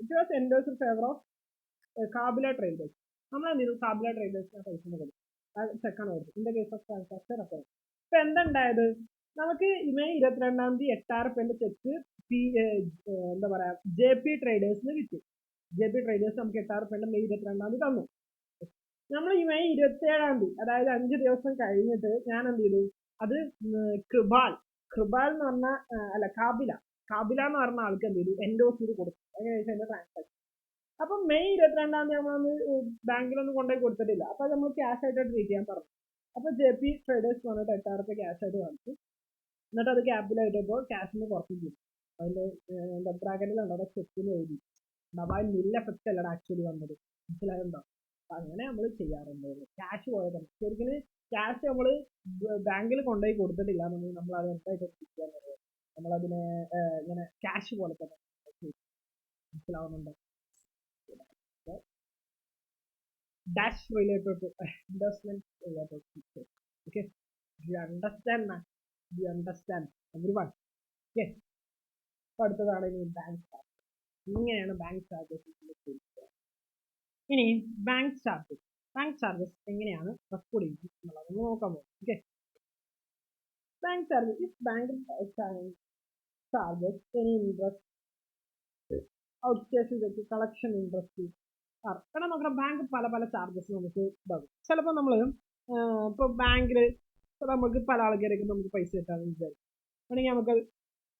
It was endorsed in favor of Kabila Traders. നമ്മൾ എന്ത് ചെയ്തു, കാബില ട്രേഡേഴ്സിന് പൈസ കൊടുക്കും, ചെക്കാണ് കൊടുത്തു. In the case of transaction record. ഇപ്പൊ എന്തുണ്ടായത്, നമുക്ക് മെയ് 22-ാം തീയതി 8,000 രൂപയുടെ ചെക്ക് എന്താ പറയാ JP ട്രേഡേഴ്സിന് കിട്ടി. JP ട്രേഡേഴ്സ് നമുക്ക് 8,000 രൂപയുടെ മെയ് 22-ാം തീയതി തന്നു. നമ്മൾ ഈ മെയ് 27-ാം തീയതി, അതായത് 5 ദിവസം കഴിഞ്ഞിട്ട് ഞാൻ എന്ത് ചെയ്തു, അത് കൃപാൽ എന്ന് പറഞ്ഞ കാബില എന്ന് പറഞ്ഞ ആൾക്ക് എന്ത് ചെയ്തു, എൻഡോസ് ചെയ്ത് കൊടുത്തു. അതിനുശേഷം ട്രാൻസാക്ഷൻ. അപ്പൊ മെയ് 22-ാം തീയതി നമ്മളൊന്ന് ബാങ്കിലൊന്നും കൊണ്ടുപോയി കൊടുത്തിട്ടില്ല, അപ്പൊ നമ്മൾ ക്യാഷ് ആയിട്ട് ട്രീറ്റ് ചെയ്യാൻ പറഞ്ഞു. അപ്പൊ JP ട്രേഡേഴ്സ് പറഞ്ഞിട്ട് 8,000 രൂപ ക്യാഷ് ആയിട്ട് കാണിച്ചു. എന്നിട്ട് അത് ക്യാപിലായിട്ടപ്പോൾ ക്യാഷിന് പുറത്ത് ചെയ്തു. അതിന്റെ ബ്രാക്കറ്റിലുണ്ടോ അവിടെ ചെക്കിന് എഴുതി, അതിൽ നിൽ എഫക്റ്റ് അല്ലടാ ആക്ച്വലി വന്നത്, മനസ്സിലായിട്ടുണ്ടോ. അപ്പൊ അങ്ങനെ നമ്മൾ ചെയ്യാറുണ്ട്. ക്യാഷ് പോയത് ശരിക്കും ക്യാഷ് നമ്മൾ ബാങ്കിൽ കൊണ്ടുപോയി കൊടുത്തിട്ടില്ല എന്നുണ്ടെങ്കിൽ നമ്മൾ അത് എന്തായിട്ട് ചെയ്യാൻ പറയുക, നമ്മളതിനെ ഇങ്ങനെ ക്യാഷ് പോലെ തന്നെ മനസ്സിലാവുന്നുണ്ടോ. Dash related to investment related to. Okay, do you understand, man? Do you understand, everyone? Okay. അടുത്തതാണ് ഇനി ബാങ്ക് ചാർജ്. ഇങ്ങനെയാണ് ബാങ്ക് ചാർജസ്. ഇനി ബാങ്ക് ചാർജസ് എങ്ങനെയാണ് റെക്കോർഡ് ചെയ്യുന്നത് എന്നുള്ളത് നമ്മൾ നോക്കാൻ പോകും. Okay, bank charges, bank charges any interest outstation collection interest. കാരണം നോക്കണം, ബാങ്ക് പല ചാർജസ് നമുക്ക് ഇതാകും. ചിലപ്പോൾ നമ്മൾ ഇപ്പോൾ ബാങ്കിൽ നമുക്ക് പല ആൾക്കാരൊക്കെ നമുക്ക് പൈസ കിട്ടാമെന്ന് വിചാരിക്കും, അല്ലെങ്കിൽ നമുക്ക്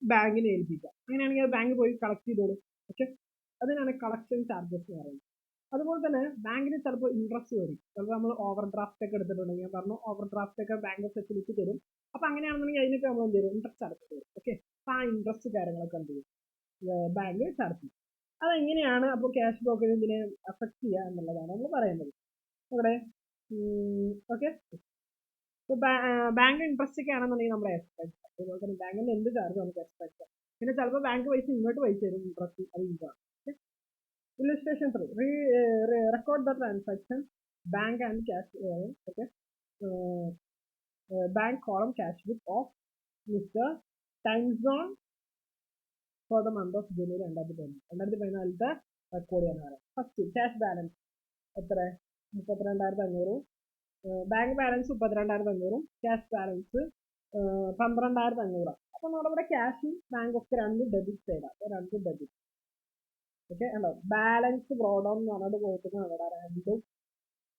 ബാങ്കിനെ ഏൽപ്പിക്കാം. അങ്ങനെയാണെങ്കിൽ അത് ബാങ്ക് പോയി കളക്ട് ചെയ്തോളും. ഓക്കെ, അതിനാണ് കളക്ഷൻ ചാർജസ് എന്ന് പറയുന്നത്. അതുപോലെ തന്നെ ബാങ്കിന് ചിലപ്പോൾ ഇൻട്രസ്റ്റ് വരും. ചിലപ്പോൾ നമ്മൾ ഓവർ ഡ്രാഫ്റ്റ് ഒക്കെ എടുത്തിട്ടുണ്ടെങ്കിൽ, ഞാൻ പറഞ്ഞു ഓവർ ഡ്രാഫ്റ്റ് ഒക്കെ ബാങ്ക് ഫെസിലിറ്റി തരും. അപ്പൊ അങ്ങനെയാണെന്നുണ്ടെങ്കിൽ അതിനൊക്കെ നമ്മൾ എന്ത് ചെയ്യും, ഇൻട്രസ്റ്റ് അടച്ചു തരും. ഓക്കെ, അപ്പൊ ആ ഇൻട്രസ്റ്റ് കാര്യങ്ങളൊക്കെ എന്ത് ചെയ്യും, ബാങ്ക് ചാർജ് ചെയ്യും. അതെങ്ങനെയാണ് അപ്പോൾ ക്യാഷ് ബ്രോക്കറിന് ഇതിനെ അഫക്ട് ചെയ്യുക എന്നുള്ളതാണ് നമ്മൾ പറയുന്നത് ഇവിടെ. ഓക്കെ, ബാങ്ക് ഇൻട്രസ്റ്റ് ഒക്കെ ആണെന്നുണ്ടെങ്കിൽ നമ്മൾ എക്സ്പെക്ട്, അതുപോലെ തന്നെ ബാങ്കിന്റെ എന്ത് ചാർജ് നമുക്ക് എക്സ്പെക്ട്. പിന്നെ ചിലപ്പോൾ ബാങ്ക് പൈസ ഇങ്ങോട്ട് പൈസ തരും, ഇൻട്രസ്റ്റ് അത് ഇതാണ്. Illustration 3, record the transaction bank and cash, okay, bank column cash book of Mr. Time zone for the month of January 2014 record ചെയ്യാൻ പറയാം. ഫസ്റ്റ് ക്യാഷ് ബാലൻസ് എത്ര? 32,500. Bank balance 32,500, cash balance 12,500. അപ്പൊ നമ്മുടെ ക്യാഷും ബാങ്ക് ഒക്കെ രണ്ട് ഡെബിറ്റ് ചെയ്താൽ രണ്ട് ഡെബിറ്റ്. ഓക്കെ, ഉണ്ടോ? ബാലൻസ് ബ്രോഡ് ഓൺ എന്ന് പറഞ്ഞിട്ട് കൊടുക്കുന്നത് രണ്ടും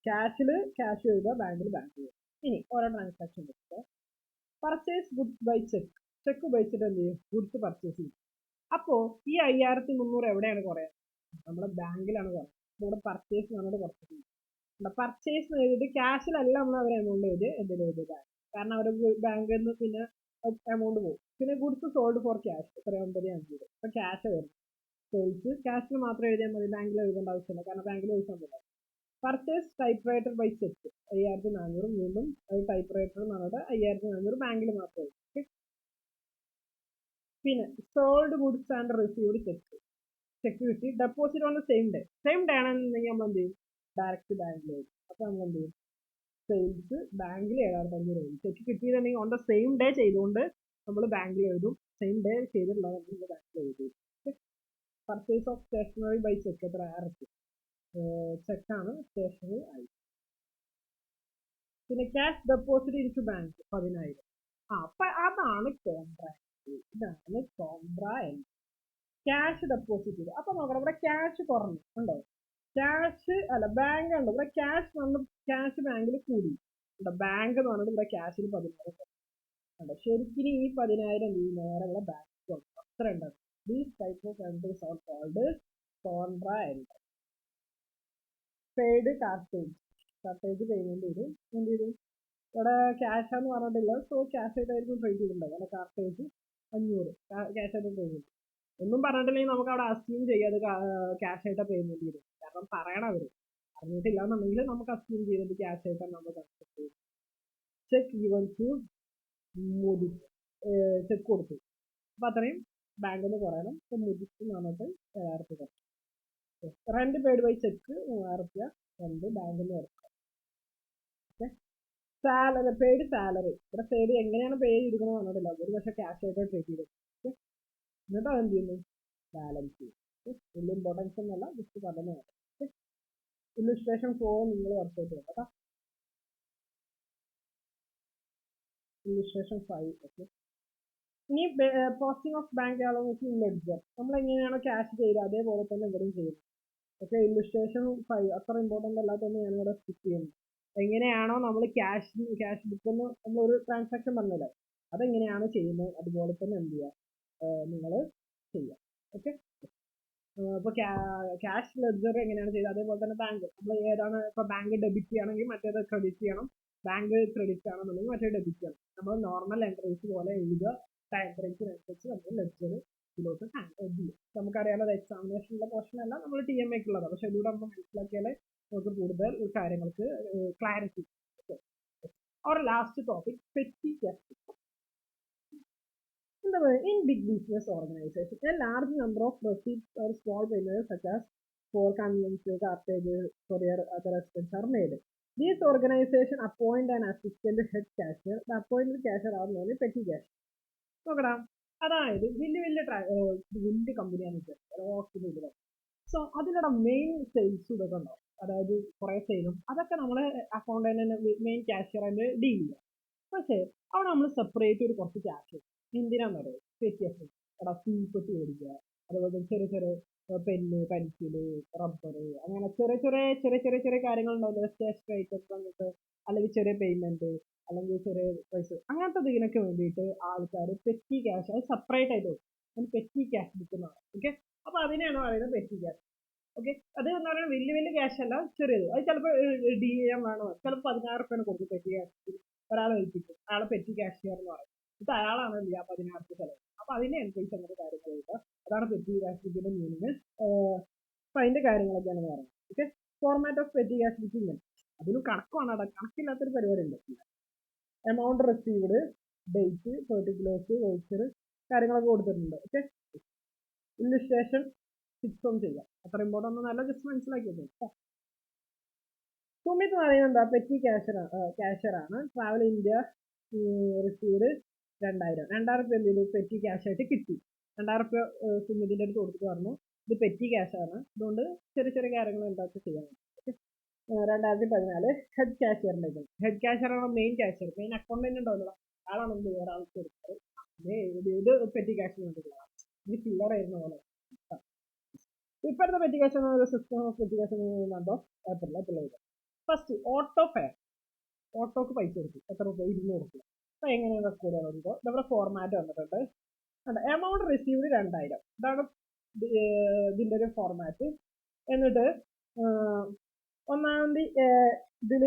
ക്യാഷില് ക്യാഷ് എഴുതുക, ബാങ്കിൽ ബാങ്ക് എഴുതുക. ഇനി ഓരോ ട്രാൻസാക്ഷൻ എടുക്കുക. പർച്ചേസ് ഗുഡ്സ് ബൈ ചെക്ക് ഉപയോഗിച്ചിട്ട് എന്ത് ചെയ്യും? ഗുഡ്സ് പർച്ചേസ് ചെയ്യും. അപ്പോ ഈ 5,300 എവിടെയാണ് കുറയാ? നമ്മുടെ ബാങ്കിലാണ് കുറയുക. നമ്മുടെ പർച്ചേസ് പറഞ്ഞിട്ട് കുറച്ച് ചെയ്യും. പർച്ചേസ് എഴുതിയിട്ട് ക്യാഷിലല്ല നമ്മൾ അവർ എമൗണ്ട് എഴുതി എന്തെങ്കിലും എഴുതുക, കാരണം അവർ ബാങ്കിൽ നിന്ന് പിന്നെ എമൗണ്ട് പോകും. പിന്നെ ഗുഡ്സ് സോൾഡ് ഫോർ ക്യാഷ് എത്ര? 9,500. അപ്പൊ ക്യാഷ് വരും. സെയിൽസ് ക്യാഷിന് മാത്രം എഴുതിയാൽ മതി, ബാങ്കിൽ എഴുതേണ്ട ആവശ്യമില്ല, കാരണം ബാങ്കിൽ പൈസ ഉണ്ടല്ലോ. Purchase typewriter by cheque 5,400. വീണ്ടും ടൈപ്പ് റൈറ്റർ എന്ന് പറഞ്ഞിട്ട് 5,400 ബാങ്കിൽ മാത്രം എഴുതി. പിന്നെ sold goods and received check കിട്ടി, ഡെപ്പോസിറ്റ് ഓൺ സെയിം ഡേ ആണെന്നുണ്ടെങ്കിൽ നമ്മൾ എന്ത് ചെയ്യും? ഡയറക്റ്റ് ബാങ്കിൽ എഴുതും. അപ്പൊ നമ്മൾ എന്ത് ചെയ്യും? സെയിൽസ് ബാങ്കിൽ 7,500 എഴുതും. ചെക്ക് കിട്ടിയിട്ടുണ്ടെങ്കിൽ ഓൺ ദ സെയിം ഡേ ചെയ്തുകൊണ്ട് നമ്മൾ ബാങ്കിൽ എഴുതും. സെയിം ഡേ ചെയ്തിട്ടുള്ളത് നമ്മൾ ബാങ്കിൽ എഴുതും. Purchase of stationery by cheque എത്ര? 6,000. ചെക്കാണ്, സ്റ്റേഷനറി ആയി. പിന്നെ cash deposit into bank 10,000. അപ്പൊ അതാണ് കോൺട്രാക്ട്. ഇതാണ് കോൺട്രാക്ട്. ക്യാഷ് ഡെപ്പോസിറ്റ് ചെയ്തു. അപ്പൊ നോക്കണം, ഇവിടെ ക്യാഷ് കുറഞ്ഞു ഉണ്ടോ? ക്യാഷ് അല്ല, ബാങ്ക് ഉണ്ട്. ഇവിടെ ക്യാഷ് ബാങ്കിൽ കൂടി ഉണ്ടോ? ബാങ്ക് എന്ന് പറഞ്ഞിട്ട് ഇവിടെ ക്യാഷിന് 10,000 ഉണ്ടോ? ശരിക്കും ഈ 10,000 നേരെ ഇവിടെ ബാങ്ക് വന്നു. അത്ര ഉണ്ട്. These type of entries are called contra entry. Paid cartage payment ചെയ്തു. എന്ത് ചെയ്തു? ഇവിടെ ക്യാഷ് എന്ന് പറഞ്ഞിട്ടില്ല, സോ ക്യാഷ് ആയിട്ടായിരിക്കും ട്രേഡ് ചെയ്തിട്ടുണ്ടാവും. അവിടെ കാർട്ടേജ് 500 ക്യാഷ് ആയിട്ട് പേയ്മെന്റ്. ഒന്നും പറഞ്ഞിട്ടില്ലെങ്കിൽ നമുക്ക് അവിടെ അസ്യൂം ചെയ്യാതെ ക്യാഷ് ആയിട്ട് പേയ്മെന്റ് ചെയ്തു, കാരണം പറയണം അവര്. അറിഞ്ഞിട്ടില്ല എന്നുണ്ടെങ്കിൽ നമുക്ക് അസ്യൂം ചെയ്തിട്ട് ക്യാഷ് ആയിട്ടാണ് നമ്മൾ കൺസെപ്റ്റ് ചെയ്തത്. ചെക്ക് ഗിവൺ ടു മുദിത്, ചെക്ക് കൊടുത്തു. അപ്പൊ അത്രയും ബാങ്കിൽ നിന്ന് കുറയണം. ഇപ്പൊ മുദിത്ത് എന്ന് പറഞ്ഞിട്ട് 7,000 കുറച്ചു. Rent paid by cheque 3,000 rent ബാങ്കിൽ നിന്ന് കുറക്കാം. ഓക്കെ, സാലറി പെയ്ഡ് സാലറി ഇവിടെ പെയ്ഡ് എങ്ങനെയാണ് പേ ചെയ്തിരിക്കുന്നത് പറഞ്ഞിട്ടില്ല, ഒരു പക്ഷേ ക്യാഷ് ആയിട്ട് ട്രീറ്റ് ചെയ്തത്. എന്നിട്ട് അതെന്ത് ചെയ്യുന്നു? ബാലൻസ് ചെയ്യും. വലിയ ഇമ്പോർട്ടൻസ് ഒന്നല്ല, ജസ്റ്റ് പറഞ്ഞു. ഇല്ലുസ്ട്രേഷൻ ഫ്ലോ നിങ്ങൾ വർക്ക്ഔട്ട് ചെയ്യാം കേട്ടോ. ഇല്ലുസ്ട്രേഷൻ 5. ഓക്കെ, ഇനി posting of bank balance in ledger. നമ്മൾ എങ്ങനെയാണോ ക്യാഷ് ചെയ്തത് അതേപോലെ തന്നെ ഇവിടെയും ചെയ്യുന്നത്. ഓക്കെ, ഇല്ലുസ്ട്രേഷൻ 5 അത്ര ഇമ്പോർട്ടൻ്റ് അല്ലാത്തതൊന്നും ഞാനിവിടെ സ്കിപ്പ് ചെയ്യുന്നു. എങ്ങനെയാണോ നമ്മൾ ക്യാഷ് ബുക്കെന്ന് നമ്മളൊരു ട്രാൻസാക്ഷൻ പറഞ്ഞല്ലോ, അതെങ്ങനെയാണ് ചെയ്യുന്നത് അതുപോലെ തന്നെ എന്ത് ചെയ്യുക, നിങ്ങൾ ചെയ്യുക. ഓക്കെ, ഇപ്പൊ ക്യാഷ് ലെഡ്ജർ എങ്ങനെയാണ് ചെയ്തത് അതേപോലെ തന്നെ ബാങ്ക് നമ്മൾ ഏതാണ്, ഇപ്പൊ ബാങ്ക് ഡെബിറ്റ് ചെയ്യണമെങ്കിൽ മറ്റേത് ക്രെഡിറ്റ് ചെയ്യണം, ബാങ്ക് ക്രെഡിറ്റ് ആണെന്നുണ്ടെങ്കിൽ മറ്റേ ഡെബിറ്റ് ചെയ്യണം. നമ്മൾ നോർമൽ എൻട്രീസ് പോലെ എഴുതുക, ടെമ്പറേച്ചറിനനുസരിച്ച് നമ്മൾ ലെഡ്ജർ ഇതിലോട്ട് ചെയ്യും. നമുക്കറിയാലോ, എക്സാമിനേഷനുള്ള പോർഷൻ അല്ല, നമ്മൾ TMA ക്കുള്ളതാണ്. പക്ഷെ ഇതിലൂടെ നമ്മൾ മനസ്സിലാക്കിയാലേ നമുക്ക് കൂടുതൽ കാര്യങ്ങൾക്ക് clarity. Our last topic, petty cash. In big business organization, a large number of receipts or small payments such as for convenience, cartage, courier, other expenses are made. These organizations appoint an assistant head cashier. The appointed cashier are known as petty cash. നോക്കടാ, അതായത് വലിയ കമ്പനിയാണ് ഇത്. So അതിലൂടെ main sales ഇതൊക്കെ ഉണ്ടാവും. അതായത് കുറെ സെയിലും അതൊക്കെ നമ്മൾ അക്കൗണ്ടന്റ് മെയിൻ കാഷ്യറിന്റെ ഡീൽ ചെയ്യുക. പക്ഷേ അവിടെ നമ്മൾ സെപ്പറേറ്റ് ഒരു കുറച്ച് ക്യാഷ് എന്തിനാന്ന് പറയുക? വ്യത്യാസം എടാ തീപ്പെട്ടി മേടിക്കുക, അതുപോലെ ചെറിയ ചെറിയ പെന്ന്, പെൻസില്, റബ്ബർ, അങ്ങനെ ചെറിയ കാര്യങ്ങൾ ഉണ്ടാവില്ല, സ്റ്റേഷനറി ഐറ്റംസ് അങ്ങനത്തെ, അല്ലെങ്കിൽ ചെറിയ പേയ്മെന്റ്, അല്ലെങ്കിൽ ചെറിയ പൈസ, അങ്ങനത്തെ ഇതിനൊക്കെ വേണ്ടിയിട്ട് ആൾക്കാർ പെറ്റി ക്യാഷ് അത് സെപ്പറേറ്റ് ആയിട്ട് വെക്കും. Petty cash ബുക്കെന്നാണ്. ഓക്കെ, അപ്പൊ അതിനെയാണ് പറയുന്നത് പെറ്റി ക്യാഷ്. ഓക്കെ, അത് എന്ന് പറയുന്നത് വലിയ ക്യാഷ് അല്ല, ചെറിയത്. അത് ചിലപ്പോൾ DM വേണോ, ചിലപ്പോൾ 16 റുപ്യാണ് കൊടുക്കും പെറ്റി ക്യാഷ്. ഒരാളെ ഏൽപ്പിക്കും, അയാളെ പെറ്റി ക്യാഷിയർ എന്ന് പറയും. ഇത് അയാളാണ് എന്ത് ചെയ്യുക 16 ചെലവ്. അപ്പൊ അതിനെ അനുസരിച്ച് നമുക്ക് കാര്യങ്ങൾ എഴുതാം. അതാണ് പെറ്റി ക്യാഷ് ബുക്കിന്റെ മീനിങ്. അപ്പൊ അതിന്റെ കാര്യങ്ങളൊക്കെയാണ് പറയുന്നത്. Okay, format of petty cash booking അതിന് കണക്കാണ്, കണക്കില്ലാത്തൊരു പരിപാടി ഉണ്ട്. Amount received, date, particulars, voucher, കാര്യങ്ങളൊക്കെ കൊടുത്തിട്ടുണ്ട്. ഓക്കെ, ഇല്ലുസ്ട്രേഷൻ 6 ചെയ്യാം. അത്ര ഇമ്പോർട്ടൻ്റ് ഒന്നും അല്ല, ജസ്റ്റ് മനസ്സിലാക്കിയത്. സുമിത് എന്ന് പറയുന്നത് എന്താ, പെറ്റി ക്യാഷ്യറാണ്. ട്രാവൽ ഇന്ത്യ റിസീവ്ഡ് 2000 രൂപ എന്ത് ചെയ്തു, പെറ്റി ക്യാഷ് ആയിട്ട് കിട്ടി. 2000 രൂപ സുമിതിന്റെ അടുത്ത് കൊടുത്തിട്ട് പറഞ്ഞു ഇത് പെറ്റി ക്യാഷാണ്, അതുകൊണ്ട് ചെറിയ ചെറിയ കാര്യങ്ങൾ എന്താക്കി ചെയ്യാൻ. 2014 ഹെഡ് ക്യാഷ്യറിന്റെ ഹെഡ് ക്യാഷ്യറാണ് മെയിൻ ക്യാഷ്യർ, മെയിൻ അക്കൗണ്ടന്റ് ഉണ്ടാവില്ല, ആളാണ് എന്ത് വേറെ ആൾക്ക് കൊടുത്തത്. ഇത് പെറ്റി ക്യാഷിന് വേണ്ടിയിട്ടുള്ളതാണ്. ഇത് ചില്ലറായിരുന്നു പോലെ. ഇപ്പോഴത്തെ petty cash system of petty cash number April. First auto fare, ഓട്ടോക്ക് പൈസ കൊടുക്കും. എത്ര രൂപ, 200 രൂപ. അപ്പൊ എങ്ങനെയാണ് റെക്കോർഡ് ചെയ്യാൻ നോക്കുമ്പോൾ നമ്മുടെ ഫോർമാറ്റ് വന്നിട്ടുണ്ട്. എമൗണ്ട് റിസീവ്ഡ് 2000, ഇതാണ് ഇതിന്റെ ഒരു ഫോർമാറ്റ്. എന്നിട്ട് ഒന്നാം തീയതി ഇതിൽ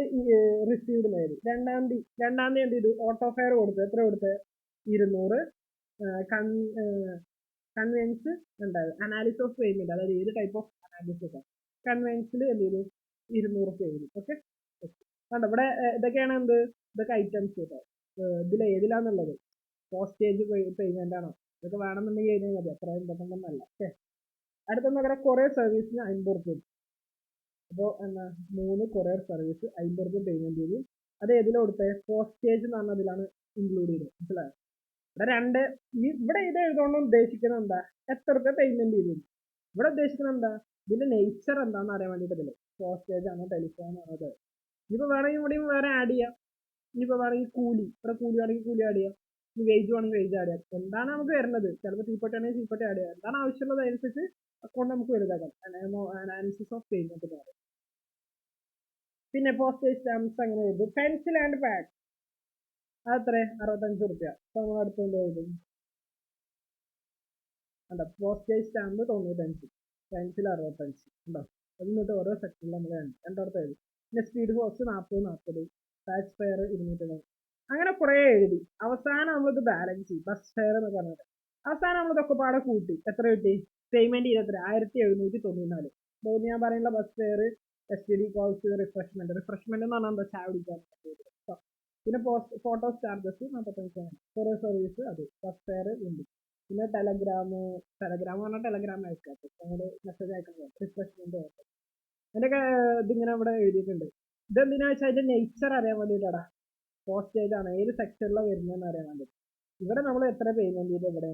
റിസീവ്ഡ് നേടി, രണ്ടാം തീയതി എന്ത് ചെയ്തു, ഓട്ടോ ഫെയർ കൊടുത്തു. എത്ര കൊടുത്ത്, 200. കൺവെൻസ് ഉണ്ടായത് അനാലിസിസ് ഓഫ് പേയ്മെന്റ്, അതായത് ഏത് ടൈപ്പ് ഓഫ് അനാലിസിസ്, കൺവെൻസിൽ എന്ത് ചെയ്തു, 200 രൂപ എഴുതി. ഓക്കെ, കണ്ടോ ഇവിടെ ഇതൊക്കെയാണ് എന്ത്, ഇതൊക്കെ ഐറ്റംസ് കേട്ടോ. ഇതിൽ ഏതിലാന്നുള്ളത് പോസ്റ്റേജ് പേയ്മെന്റ് ആണോ, ഇതൊക്കെ വേണമെന്നുണ്ടെങ്കിൽ എഴുതിയാൽ മതി, അത്ര ഇമ്പോർട്ടൻ്റ് ഒന്നല്ല. ഓക്കെ, അടുത്തെന്ന് പറയാം കൊറിയർ സർവീസിന് 50 രൂപ. അപ്പോൾ എന്നാ 3 കൊറിയർ സർവീസ് 50 രൂപ പേയ്മെന്റ് ചെയ്തു. അത് ഏതിലാണ് കൊടുത്തത്, പോസ്റ്റേജ് എന്ന് പറഞ്ഞതിലാണ് ഇൻക്ലൂഡ് ചെയ്തത്. മനസ്സിലായോ? ഇവിടെ ഇത് എഴുതുകൊണ്ട് ഉദ്ദേശിക്കുന്നത് എന്താ, എത്ര രൂപ പേയ്മെന്റ് ചെയ്തു. ഇവിടെ ഉദ്ദേശിക്കുന്നത് എന്താ, ഇതിന്റെ നേച്ചർ എന്താണെന്ന് അറിയാൻ വേണ്ടിയിട്ട് ഇതില് പോസ്റ്റേജ് ആണോ ടെലിഫോൺ ആണോ. അത് ഇനിയിപ്പോൾ വേണമെങ്കിൽ ഇവിടെയും വേറെ ആഡ് ചെയ്യാം. ഇനിയിപ്പോൾ വേണമെങ്കിൽ കൂലി, ഇവിടെ കൂലി വേണമെങ്കിൽ കൂലി ആഡ് ചെയ്യാം, ഇനി വേജ് വേണമെങ്കിൽ വേജ് ആഡ് ചെയ്യാം. എന്താണ് നമുക്ക് വരുന്നത്, ചിലപ്പോൾ തീപ്പെട്ടി ആണെങ്കിൽ തീപ്പെട്ടി ആഡ് ചെയ്യാം. എന്താണ് ആവശ്യമുള്ളത് അതിനനുസരിച്ച് അക്കൗണ്ട് നമുക്ക് വലുതാക്കാം. അനാലിസിസ് ഓഫ് പേയ്മെന്റ് എന്ന് പറയും. പിന്നെ പോസ്റ്റേജ് സ്റ്റാമ്പ്സ് അങ്ങനെ എഴുതും. പെൻസിൽ ആൻഡ് പാഡ് അത്ര 65 രൂപ. അപ്പോൾ നമ്മൾ അടുത്തുകൊണ്ട് എഴുതും. അല്ല, പോസ്റ്റേജ് സ്റ്റാമ്പ് 95, പെൻസിൽ 65 ഉണ്ടോ. എന്നിട്ട് ഓരോ സെക്ഷനിൽ നമ്മൾ രണ്ടോടത്ത് എഴുതി. പിന്നെ സ്പീഡ് പോസ്റ്റ് 40, ടാക്സ് ഫെയർ 200, അങ്ങനെ കുറേ എഴുതി. അവസാനം നമ്മളിത് ബാലൻസ് ചെയ്യും. ബസ് ഫെയർ എന്ന് പറഞ്ഞത് അവസാനം നമ്മളിതൊക്കെ പാടെ കൂട്ടി എത്ര കിട്ടി, പേയ്മെന്റ് ചെയ്ത് എത്ര, 1794. അപ്പോൾ ഞാൻ പറയുന്ന bus fare, STD calls, refreshment എന്ന് പറഞ്ഞാൽ എന്താ, ചായ കുടിക്കാൻ. പിന്നെ ഫോട്ടോ ചാർജസ് 45, കൊറിയർ സർവീസ് അത്, ബസ് ഫെയർ ഉണ്ട്. പിന്നെ ടെലഗ്രാം പറഞ്ഞാൽ ടെലഗ്രാം അയക്കാം, അങ്ങോട്ട് മെസ്സേജ് അയക്കണം, റിഫ്രഷ്മെന്റ് ആയിട്ട്. അതിൻ്റെയൊക്കെ ഇതിങ്ങനെ ഇവിടെ എഴുതിയിട്ടുണ്ട്. ഇതെന്തിനാ വെച്ചാൽ അതിന്റെ നേച്ചർ അറിയാൻ വേണ്ടിയിട്ടാണ്. പോസ്റ്റേജ് ആണ്, ഏത് സെക്ഷനിലാണ് വരുന്നതെന്ന് അറിയാൻ വേണ്ടി. ഇവിടെ നമ്മൾ എത്ര പേയ്മെന്റ് ചെയ്ത് ഇവിടെ.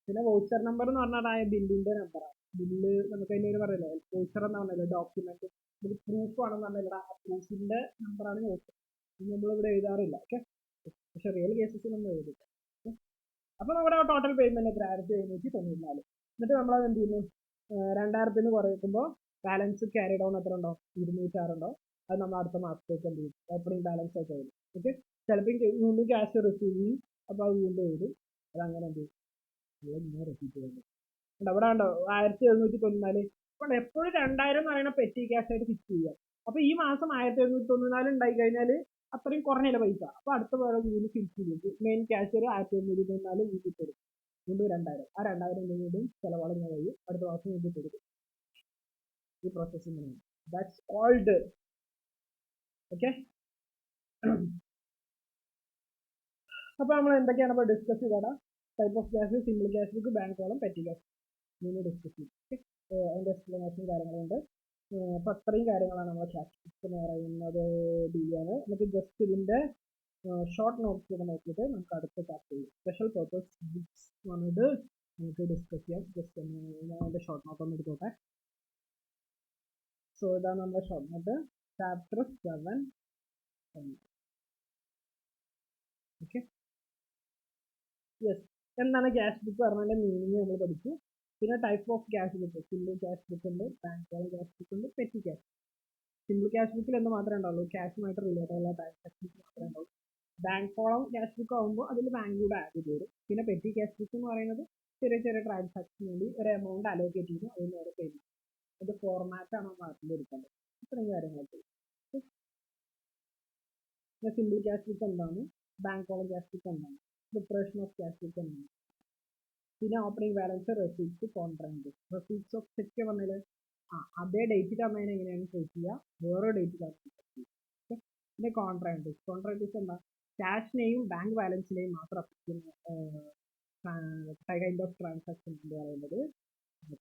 പിന്നെ വൗച്ചർ നമ്പർ എന്ന് പറഞ്ഞാൽ ആ ബില്ലിന്റെ നമ്പറാണ്. ബില്ല് നമുക്ക് അതിൻ്റെ പറയല്ലോ, വൗച്ചർ എന്ന് പറഞ്ഞല്ലോ ഡോക്യുമെന്റ്, ഒരു പ്രൂഫ് ആണെന്ന് പറഞ്ഞാൽ ആ പ്രൂഫിന്റെ നമ്പറാണ് വൗച്ചർ. നമ്മളിവിടെ എഴുതാറില്ല. ഓക്കെ, പക്ഷെ റിയൽ കേസസിൽ നമ്മൾ എഴുതില്ല. അപ്പൊ നമ്മുടെ ടോട്ടൽ പേയ്മെന്റ് എത്ര, 1794. എന്നിട്ട് നമ്മൾ അത് എന്ത് ചെയ്യുന്നു, 2000 കുറയ്ക്കുമ്പോൾ ബാലൻസ് ക്യാരി ഡൗൺ എത്ര ഉണ്ടോ, 206 ഉണ്ടോ. അത് നമ്മൾ അടുത്ത മാസത്തേക്ക് എന്ത് ചെയ്യും, ഓപ്പണിംഗ് ബാലൻസ് ആയിട്ട് എഴുതും. ഓക്കെ, ചിലപ്പോൾ വീണ്ടും ക്യാഷ് റിസീവ് ചെയ്യും, അപ്പോൾ അത് വീണ്ടും എഴുതും. അത് അങ്ങനെ എന്ത് ചെയ്യും, റിപ്പീറ്റ് ചെയ്യുന്നത്. അവിടെ ഉണ്ടോ 1794. അപ്പോൾ എപ്പോഴും 2000 എന്ന് പറയുന്ന പെറ്റി ക്യാഷ് ആയിട്ട് ഫിക്സ് ചെയ്യുക. അപ്പൊ ഈ മാസം 1794 ഉണ്ടായി കഴിഞ്ഞാൽ അത്രയും കുറഞ്ഞില്ല പൈസ. അപ്പൊ അടുത്ത വേറെ വീണ്ടും ഫിക്സ് ചെയ്യും. മെയിൻ ക്യാഷ് ഒരു 1794 വീട്ടിൽ തരും, വീണ്ടും 2000. ആ 2000 വീണ്ടും ചിലവാളുന്ന കഴിയും, അടുത്ത മാസം വീണ്ടും തരും. ഈ പ്രോസസ്സിംഗ് ദാറ്റ്സ് ഓൾഡ്. ഓക്കെ, അപ്പൊ നമ്മൾ എന്തൊക്കെയാണ് ഇപ്പോൾ ഡിസ്കസ് ചെയ്തതാണ്, type of cash, simple cash book, bank column, petty cash, ഇങ്ങനെ ഡിസ്കസ് ചെയ്യും. അതിന്റെ എക്സ്പ്ലനേഷൻ കാര്യങ്ങളുണ്ട്. അപ്പൊ അത്രയും കാര്യങ്ങളാണ് നമ്മൾ ക്യാഷ് ബുക്ക് എന്ന് പറയുന്നത് ഡീൽ ചെയ്യാന്. നമുക്ക് ജസ്റ്റ് ഇതിന്റെ ഷോർട്ട് നോട്ട്സ് ഒക്കെ നോക്കിയിട്ട് നമുക്ക് അടുത്ത ചാപ്റ്റർ ചെയ്യും. സ്പെഷ്യൽ പർപ്പസ് ബുക്സ് വന്നിട്ട് നമുക്ക് ഡിസ്കസ് ചെയ്യാം. ജസ്റ്റ് ഞാൻ അതിന്റെ ഷോർട്ട് നോട്ട് ഒന്ന് എടുത്തോട്ടെ. സോ ഇതാണ് നമ്മുടെ short note, chapter 7. Okay, yes. എന്താണ് ക്യാഷ് ബുക്ക് പറഞ്ഞതിന്റെ മീനിങ് നമ്മൾ പഠിച്ചു. പിന്നെ type of cash book, simple cash book ഉണ്ട്, ബാങ്ക് കോളം ക്യാഷ് ബുക്ക് ഉണ്ട്, പെറ്റി ക്യാഷ്. സിമ്പിൾ ക്യാഷ് ബുക്കിൽ എന്ത് മാത്രമേ ഉണ്ടാവുള്ളൂ, ക്യാഷുമായിട്ട് റിലേറ്റഡ് ഉള്ള ട്രാൻസാക്ഷൻസ് മാത്രമേ ഉണ്ടാവൂ. ബാങ്ക് കോളം ക്യാഷ് ബുക്ക് ആകുമ്പോൾ അതിൽ ബാങ്ക് കൂടെ ആഡ് ചെയ്ത് വരും. പിന്നെ പെറ്റി ക്യാഷ് ബുക്ക് എന്ന് പറയുന്നത് ചെറിയ ചെറിയ ട്രാൻസാക്ഷന് വേണ്ടി ഒരു എമൗണ്ട് അലോക്കേറ്റ് ചെയ്യുന്നു, അതിന് നേരെ പേയ്മെന്റ്. അത് ഫോർമാറ്റ് ആണ് മാറ്റി എടുക്കേണ്ടത്. ഇത്രയും കാര്യങ്ങളൊക്കെ. പിന്നെ സിമ്പിൾ ക്യാഷ് ബുക്ക് എന്താണ്, ബാങ്ക് കോളം ക്യാഷ് ബുക്ക് എന്താണ്, പ്രിപ്പറേഷൻ ഓഫ് ക്യാഷ് ബുക്ക് എന്താണ്, പിന്നെ opening balance, receipt, contract. Receipts of cheque വന്നത് അതേ ഡേറ്റ് തന്നതിന് എങ്ങനെയാണ് ചെക്ക് ചെയ്യുക, വേറെ ഡേറ്റ് തന്നെ. പിന്നെ കോൺട്രാക്ട് എന്താ, ക്യാഷിനെയും ബാങ്ക് ബാലൻസിനെയും മാത്രം അഫക്ട് ചെയ്യുന്ന കൈൻഡ് ഓഫ് ട്രാൻസാക്ഷൻ എന്ന് പറയുന്നത്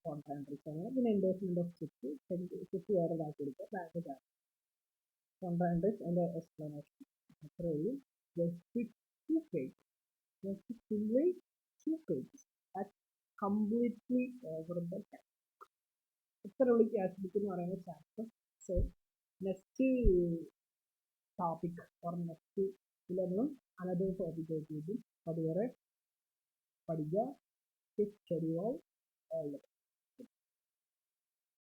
കോൺട്രാക്ട് ആണ്. പിന്നെ എൻഡോഴ്സ്മെന്റ് ഓഫ് ചെക്ക് വേറെ ഇതാക്കി കൊടുക്കുക, bank charge. and the explanation. Just two pages. Just simply two pages. That's completely over the text. ഇത്രയുള്ള ക്യാഷ് ബുക്ക് എന്ന് പറയുന്ന chapter. So next topic or next ഇതിലൊന്നും അനദർ ടോപ്പിക് ആയിട്ട് അതുവരെ പഠിക്കുക. Study all